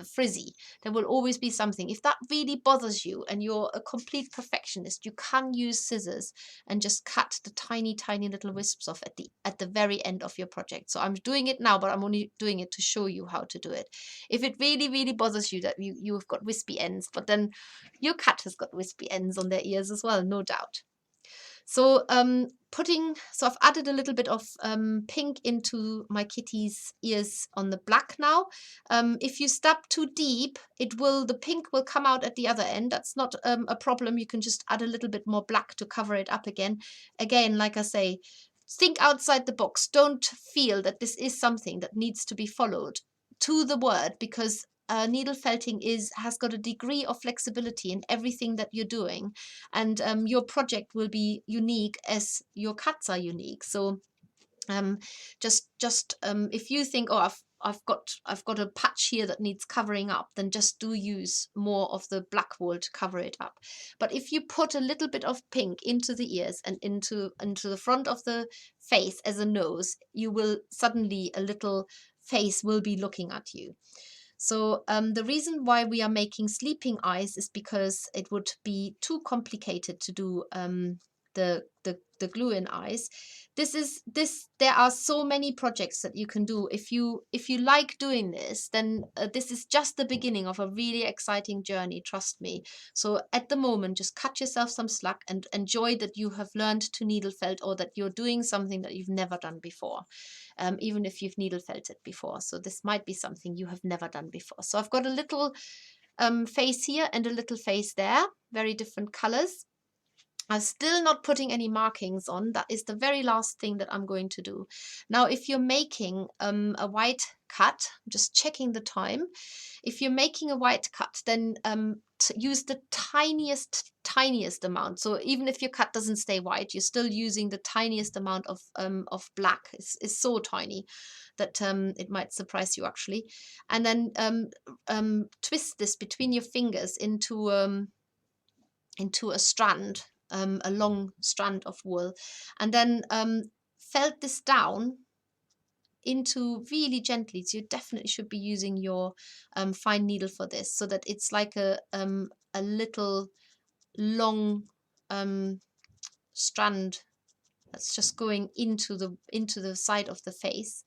frizzy. There will always be something. If that really bothers you and you're a complete perfectionist, you can use scissors and just cut the tiny little wisps off at the very end of your project. So I'm doing it now, but I'm only doing it to show you how to do it. If it really bothers you that you've got wispy ends, but then your cat has got wispy ends on their ears as well, no doubt. So I've added a little bit of pink into my kitty's ears on the black now. If you stab too deep, the pink will come out at the other end. That's not a problem. You can just add a little bit more black to cover it up again. Again, like I say, think outside the box. Don't feel that this is something that needs to be followed to the word, because needle felting has got a degree of flexibility in everything that you're doing, and your project will be unique as your cats are unique. So just if you think, oh, I've got a patch here that needs covering up, then just do use more of the black wool to cover it up. But if you put a little bit of pink into the ears and into the front of the face as a nose, you will suddenly, a little face will be looking at you. So the reason why we are making sleeping eyes is because it would be too complicated to do the glue-in eyes. There are so many projects that you can do. If you like doing this, then this is just the beginning of a really exciting journey, trust me. So at the moment, just cut yourself some slack and enjoy that you have learned to needle felt, or that you're doing something that you've never done before. Even if you've needle felted before. So this might be something you have never done before. So I've got a little face here and a little face there, very different colors. I'm still not putting any markings on. That is the very last thing that I'm going to do. Now, if you're making a white cut, I'm just checking the time. If you're making a white cut, then use the tiniest amount. So even if your cut doesn't stay white, you're still using the tiniest amount of black. It's so tiny that it might surprise you, actually. And then twist this between your fingers into a strand, a long strand of wool, and then felt this down into really gently. So you definitely should be using your fine needle for this, so that it's like a little long strand that's just going into the side of the face,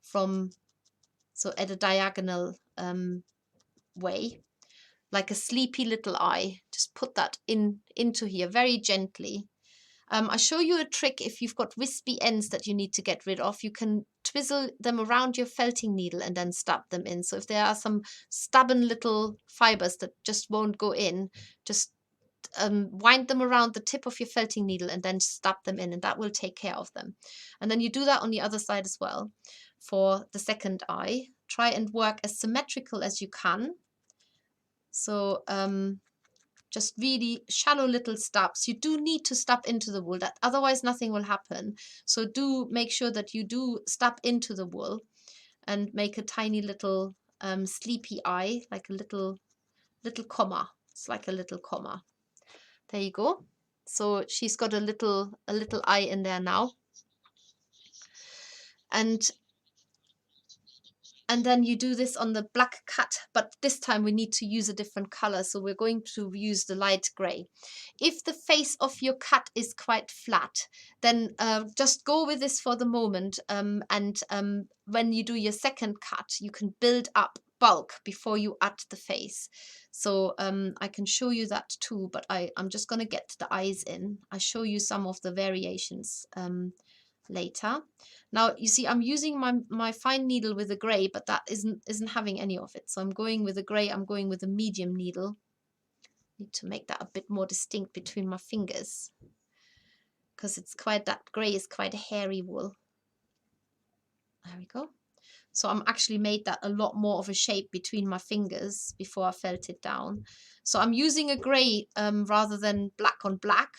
so at a diagonal way, like a sleepy little eye. Just put that into here very gently. I show you a trick. If you've got wispy ends that you need to get rid of, you can twizzle them around your felting needle and then stab them in. So if there are some stubborn little fibers that just won't go in, just wind them around the tip of your felting needle and then stab them in, and that will take care of them. And then you do that on the other side as well for the second eye. Try and work as symmetrical as you can. So just really shallow little stabs. You do need to stab into the wool, that otherwise nothing will happen. So do make sure that you do stab into the wool and make a tiny little sleepy eye, like a little comma. It's like a little comma. There you go. So she's got a little eye in there now. And then you do this on the black cat, but this time we need to use a different color. So we're going to use the light gray. If the face of your cat is quite flat, then just go with this for the moment. When you do your second cut, you can build up bulk before you add the face. So I can show you that too, but I'm just going to get the eyes in. I show you some of the variations later. Now you see I'm using my fine needle with a gray, but that isn't having any of it. So I'm going with a gray. I'm going with a medium needle. Need to make that a bit more distinct between my fingers, because it's quite, that gray is quite a hairy wool. There we go. So I'm actually made that a lot more of a shape between my fingers before I felt it down. So I'm using a gray rather than black on black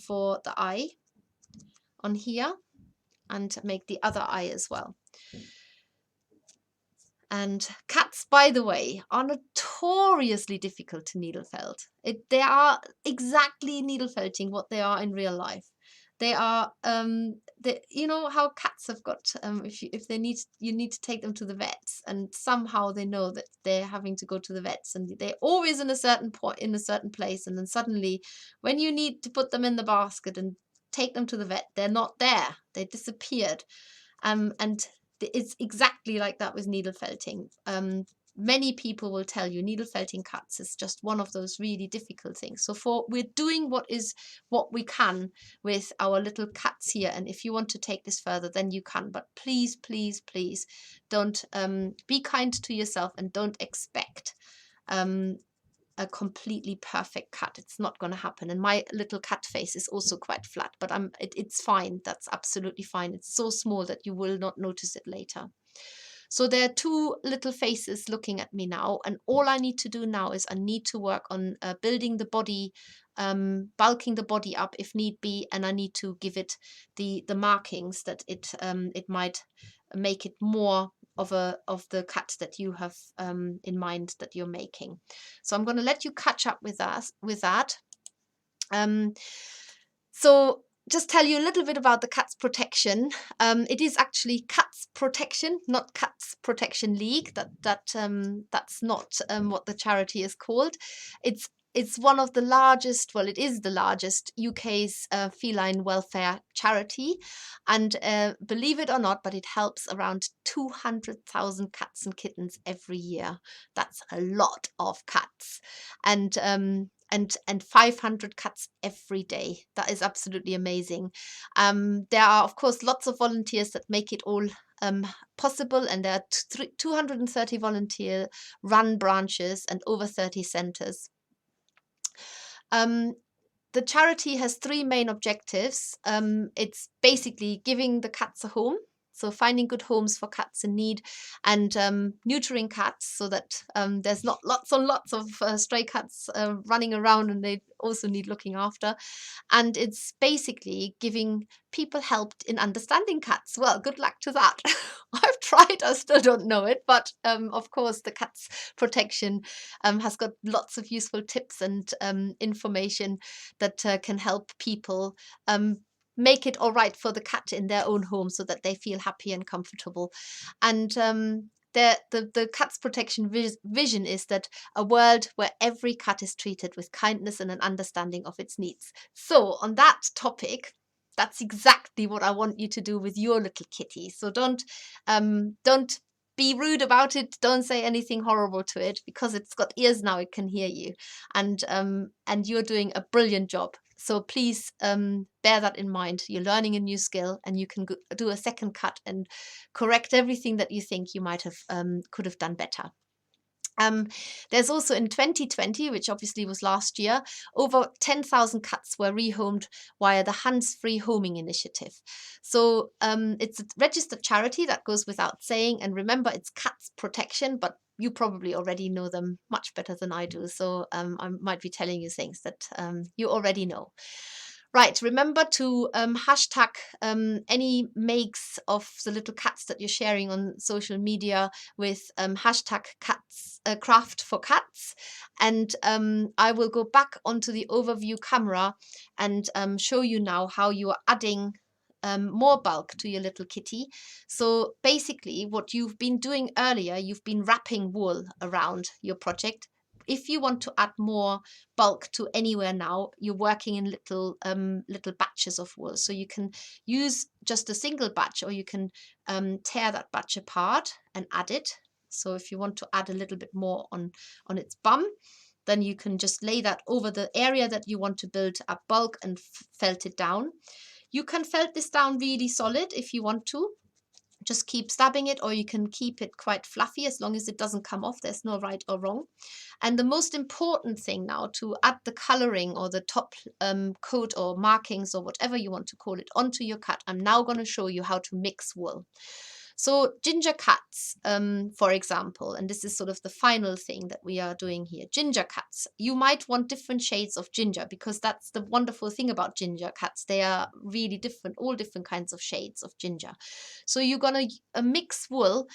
for the eye on here, and make the other eye as well. And cats, by the way, are notoriously difficult to needle felt. They are exactly needle felting what they are in real life. They are, you know how cats have got, if they need, you need to take them to the vets, and somehow they know that they're having to go to the vets, and they're always in a certain point, in a certain place, and then suddenly, when you need to put them in the basket and take them to the vet, they're not there. They disappeared, and it's exactly like that with needle felting. Many people will tell you needle felting cats is just one of those really difficult things. So we're doing what we can with our little cats here. And if you want to take this further, then you can. But please, please, please don't be kind to yourself, and don't expect a completely perfect cat. It's not going to happen. And my little cat face is also quite flat, but it's fine. That's absolutely fine. It's so small that you will not notice it later. So there are two little faces looking at me now, and all I need to do now is I need to work on building the body, bulking the body up if need be, and I need to give it the markings that it might make it more of the cat that you have in mind that you're making. So I'm going to let you catch up with that. So just tell you a little bit about the Cats Protection. It is actually Cats Protection, not Cats Protection League. That's not what the charity is called. It's one of the largest, well, it is the largest UK's feline welfare charity. And believe it or not, but it helps around 200,000 cats and kittens every year. That's a lot of cats. And 500 cats every day. That is absolutely amazing. There are, of course, lots of volunteers that make it all possible, and there are 230 volunteer run branches and over 30 centres. The charity has three main objectives. It's basically giving the cats a home, so finding good homes for cats in need, and neutering cats so that there's not lots and lots of stray cats running around, and they also need looking after. And it's basically giving people help in understanding cats. Well, good luck to that. I've tried, I still don't know it, but of course the Cats Protection has got lots of useful tips and information that can help people make it all right for the cat in their own home, so that they feel happy and comfortable. And the Cats Protection vision is that a world where every cat is treated with kindness and an understanding of its needs. So on that topic, that's exactly what I want you to do with your little kitty. So don't be rude about it. Don't say anything horrible to it, because it's got ears now, it can hear you, and you're doing a brilliant job. So please bear that in mind. You're learning a new skill, and you can do a second cut and correct everything that you think you might have could have done better. There's also in 2020, which obviously was last year, over 10,000 cats were rehomed via the Hands-Free Homing Initiative. So it's a registered charity, that goes without saying. And remember, it's cats protection, but you probably already know them much better than I do. So I might be telling you things that you already know. Right, remember to hashtag any makes of the little cats that you're sharing on social media with hashtag cats craft for cats. And I will go back onto the overview camera and show you now how you are adding more bulk to your little kitty. So basically what you've been doing earlier, you've been wrapping wool around your project. If you want to add more bulk to anywhere now, you're working in little batches of wool. So you can use just a single batch, or you can tear that batch apart and add it. So if you want to add a little bit more on its bum, then you can just lay that over the area that you want to build up bulk and felt it down. You can felt this down really solid if you want to. Just keep stabbing it, or you can keep it quite fluffy as long as it doesn't come off. There's no right or wrong. And the most important thing now, to add the coloring or the top coat or markings or whatever you want to call it onto your cat, I'm now going to show you how to mix wool. So ginger cats, for example, and this is sort of the final thing that we are doing here. Ginger cats, you might want different shades of ginger, because that's the wonderful thing about ginger cats. They are really different, all different kinds of shades of ginger. So you're going to mix wool,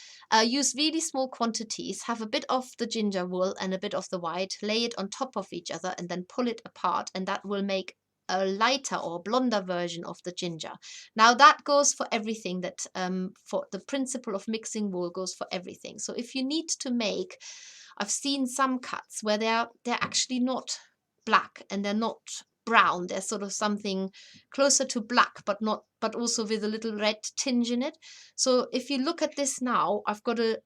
use really small quantities, have a bit of the ginger wool and a bit of the white, lay it on top of each other and then pull it apart, and that will make a lighter or blonder version of the ginger. Now that goes for everything, that for the principle of mixing wool goes for everything. So if you need to make, I've seen some cats where they're actually not black and they're not brown, they're sort of something closer to black, but also with a little red tinge in it. So if you look at this now, I've got a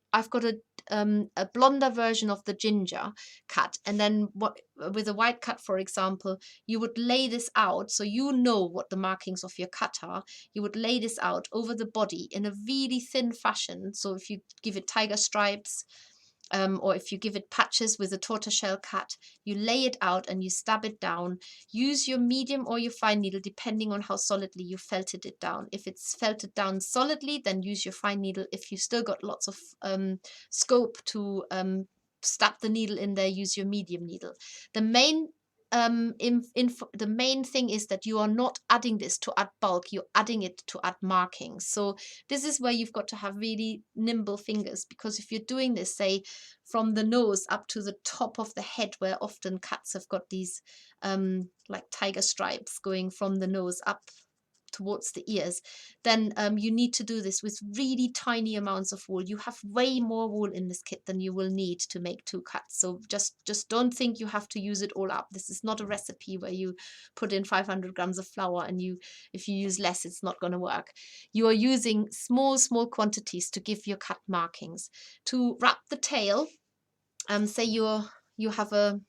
blonder version of the ginger cat, and then with a white cat, for example, you would lay this out, so you know what the markings of your cat are. You would lay this out over the body in a really thin fashion. So if you give it tiger stripes, or if you give it patches with a tortoiseshell cat, you lay it out and you stab it down. Use your medium or your fine needle, depending on how solidly you felted it down. If it's felted down solidly, then use your fine needle. If you've still got lots of scope to stab the needle in there, use your medium needle. The main the main thing is that you are not adding this to add bulk, you're adding it to add markings. So this is where you've got to have really nimble fingers, because if you're doing this, say from the nose up to the top of the head, where often cats have got these like tiger stripes going from the nose up towards the ears, then you need to do this with really tiny amounts of wool. You have way more wool in this kit than you will need to make 2 cuts. So just don't think you have to use it all up. This is not a recipe where you put in 500 grams of flour and if you use less, it's not going to work. You are using small quantities to give your cat markings. To wrap the tail, say you have a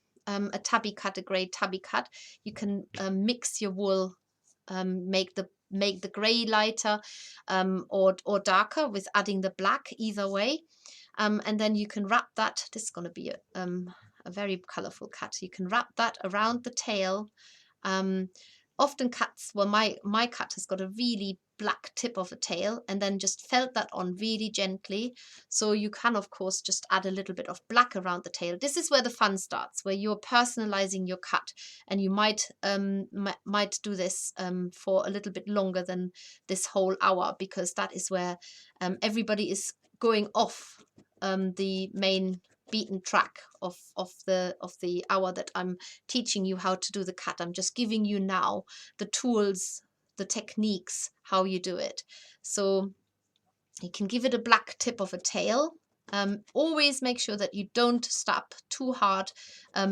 tabby cat, a grey tabby cat, you can mix your wool, make the grey lighter or darker with adding the black, either way, and then you can wrap that. This is going to be a very colorful cat. You can wrap that around the tail. Often cats, well, my cat has got a really black tip of a tail, and then just felt that on really gently. So you can, of course, just add a little bit of black around the tail. This is where the fun starts, where you're personalizing your cat, and you might do this for a little bit longer than this whole hour, because that is where everybody is going off the main beaten track of the hour that I'm teaching you how to do the cat. I'm just giving you now the tools, the techniques, how you do it. So you can give it a black tip of a tail. Always make sure that you don't stab too hard,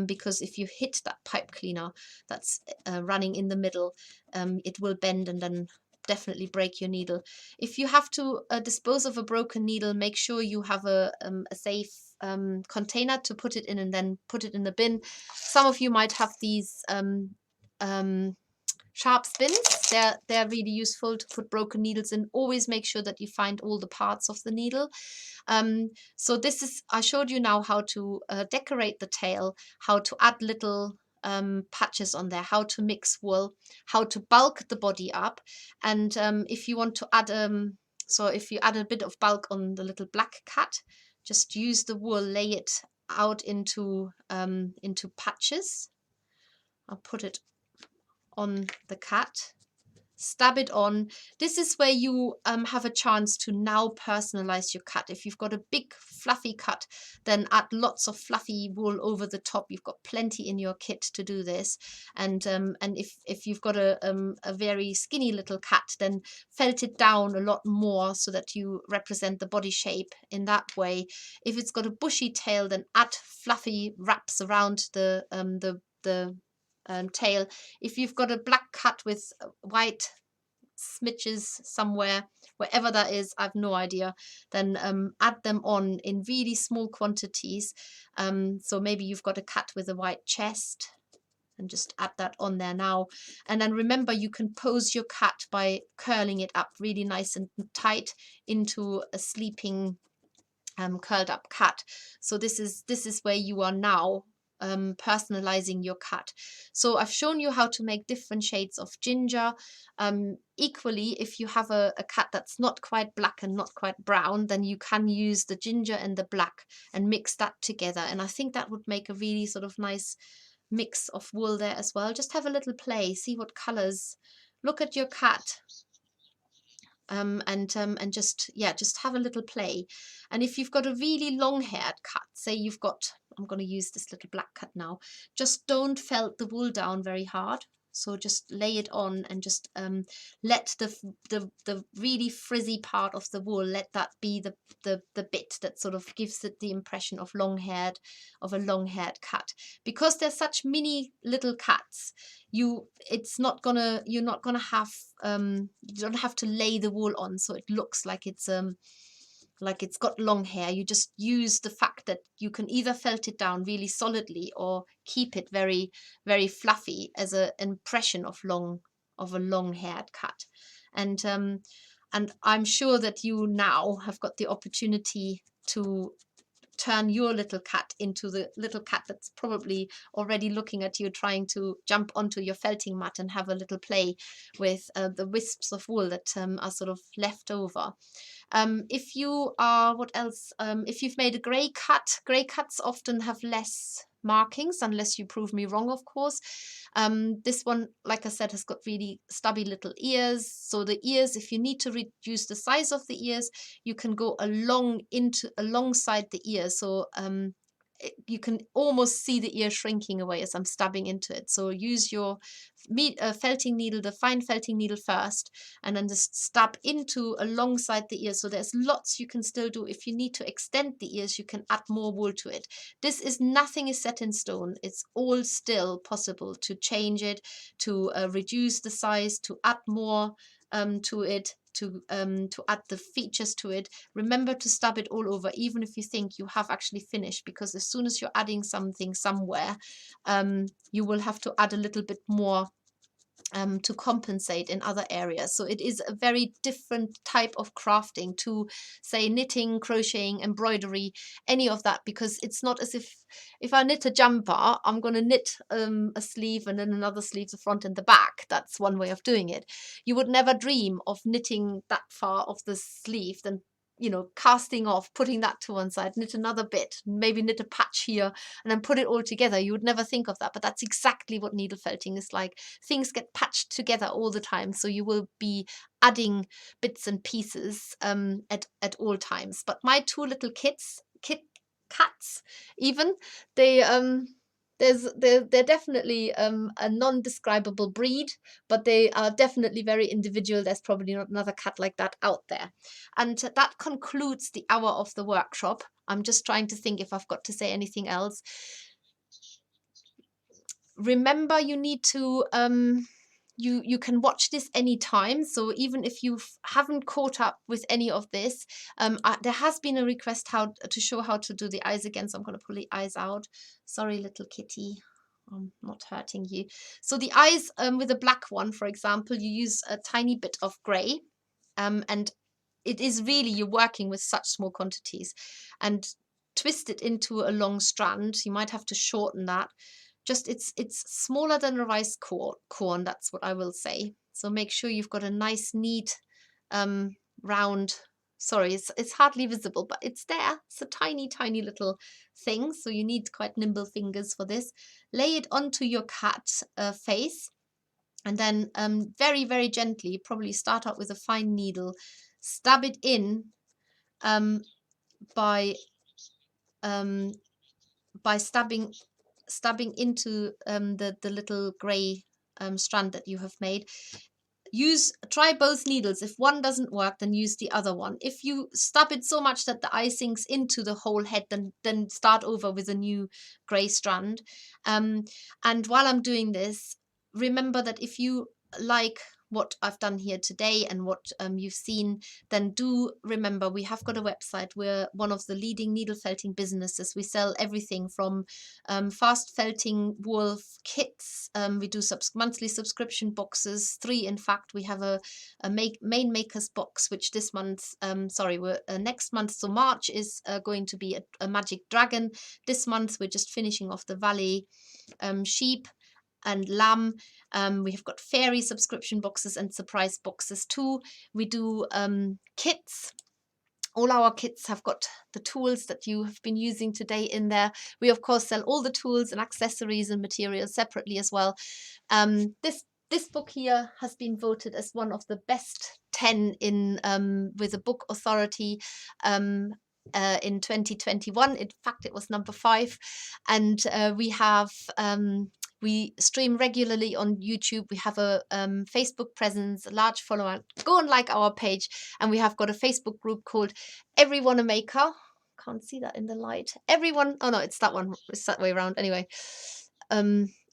because if you hit that pipe cleaner that's running in the middle, it will bend and then definitely break your needle. If you have to dispose of a broken needle, make sure you have a safe container to put it in, and then put it in the bin. Some of you might have these Sharp spins, they're really useful to put broken needles in. Always make sure that you find all the parts of the needle. So this is, I showed you now how to decorate the tail, how to add little patches on there, how to mix wool, how to bulk the body up. And if you want to add, so if you add a bit of bulk on the little black cat, just use the wool, lay it out into patches. I'll put it on the cat, stab it on. This is where you have a chance to now personalize your cat. If you've got a big fluffy cut, then add lots of fluffy wool over the top. You've got plenty in your kit to do this. And if you've got a very skinny little cat, then felt it down a lot more so that you represent the body shape in that way. If it's got a bushy tail, then add fluffy wraps around the tail. If you've got a black cat with white smidges somewhere, wherever that is, I've no idea, then add them on in really small quantities. So maybe you've got a cat with a white chest, and just add that on there now. And then remember, you can pose your cat by curling it up really nice and tight into a sleeping curled up cat. So this is where you are now personalizing your cat. So I've shown you how to make different shades of ginger. Equally, if you have a cat that's not quite black and not quite brown, then you can use the ginger and the black and mix that together. And I think that would make a really sort of nice mix of wool there as well. Just have a little play, see what colors. Look at your cat. And just have a little play. And if you've got a really long-haired cat, say you've got, I'm going to use this little black cat now, just don't felt the wool down very hard. So just lay it on and just let the really frizzy part of the wool, let that be the bit that sort of gives it the impression of a long-haired cat. Because they're such mini little cats, you're not gonna have you don't have to lay the wool on so it looks like it's got long hair. You just use the fact that you can either felt it down really solidly or keep it very, very fluffy as an impression of a long-haired cat. And I'm sure that you now have got the opportunity to turn your little cat into the little cat that's probably already looking at you, trying to jump onto your felting mat and have a little play with the wisps of wool that are sort of left over. If you are, what else? If you've made a grey cats often have less markings, unless you prove me wrong, of course. This one, like I said, has got really stubby little ears. So the ears, if you need to reduce the size of the ears, you can go alongside the ears. So you can almost see the ear shrinking away as I'm stabbing into it. So use your felting needle, the fine felting needle first, and then just stab into alongside the ear. So there's lots you can still do. If you need to extend the ears, you can add more wool to it. Nothing is set in stone. It's all still possible to change it, to reduce the size, to add more to it, to add the features to it. Remember to stab it all over, even if you think you have actually finished, because as soon as you're adding something somewhere, you will have to add a little bit more to compensate in other areas. So it is a very different type of crafting to, say, knitting, crocheting, embroidery, any of that, because it's not as if I knit a jumper, I'm going to knit a sleeve and then another sleeve, the front and the back. That's one way of doing it. You would never dream of knitting that far of the sleeve, then casting off, putting that to one side, knit another bit, maybe knit a patch here, and then put it all together. You would never think of that, but that's exactly what needle felting is like. Things get patched together all the time, so you will be adding bits and pieces at all times. But my two little cats, even, they're definitely a non-describable breed, but they are definitely very individual. There's probably not another cat like that out there. And that concludes the hour of the workshop. I'm just trying to think if I've got to say anything else. Remember, you need to you can watch this anytime. So even if you haven't caught up with any of this, there has been a request to show how to do the eyes again. So I'm going to pull the eyes out. Sorry, little kitty. I'm not hurting you. So the eyes with a black one, for example, you use a tiny bit of grey, and it is really, you're working with such small quantities, and twist it into a long strand. You might have to shorten that. Just it's smaller than a rice corn, that's what I will say. So make sure you've got a nice, neat, round. Sorry, it's hardly visible, but it's there. It's a tiny, tiny little thing. So you need quite nimble fingers for this. Lay it onto your cat face, and then very, very gently, probably start out with a fine needle, stab it in um, by um, stabbing into the little grey strand that you have made. Try both needles. If one doesn't work, then use the other one. If you stab it so much that the eye sinks into the whole head, then start over with a new grey strand. And while I'm doing this, remember that if you like what I've done here today and what you've seen, then do remember we have got a website. We're one of the leading needle felting businesses. We sell everything from fast felting wool kits. We do monthly subscription boxes, 3 in fact. We have a main makers box, which this month, we're next month, so March is going to be a magic dragon. This month we're just finishing off the valley sheep and lamb. We have got fairy subscription boxes and surprise boxes too. We do kits. All our kits have got the tools that you have been using today in there. We of course sell all the tools and accessories and materials separately as well. This book here has been voted as one of the best 10 in with a book authority in 2021. In fact, it was number 5, and we stream regularly on YouTube. We have a Facebook presence, a large follower. Go and like our page, and we have got a Facebook group called Everyone a Maker. Can't see that in the light. Everyone, oh no, it's that one. It's that way around. Anyway,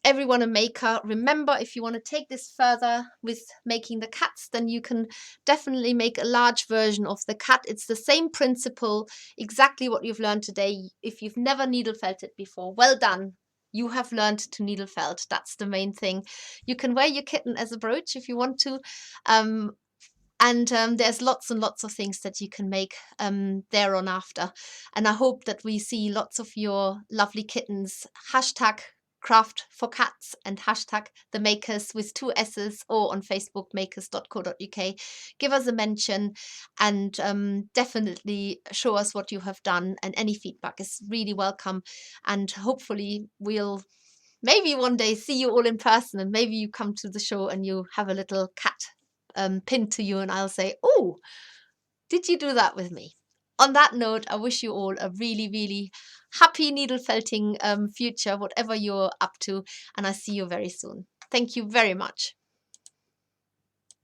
Everyone a Maker. Remember, if you want to take this further with making the cats, then you can definitely make a large version of the cat. It's the same principle, exactly what you've learned today. If you've never needle felted before, well done. You have learned to needle felt. That's the main thing. You can wear your kitten as a brooch if you want to. And there's lots and lots of things that you can make there on after. And I hope that we see lots of your lovely kittens. Hashtag craft for cats and hashtag the makers with 2 S's, or on Facebook makers.co.uk. Give us a mention and definitely show us what you have done, and any feedback is really welcome. And hopefully we'll maybe one day see you all in person, and maybe you come to the show and you have a little cat pinned to you, and I'll say, oh, did you do that with me? On that note, I wish you all a really, really happy needle felting future, whatever you're up to, and I see you very soon. Thank you very much.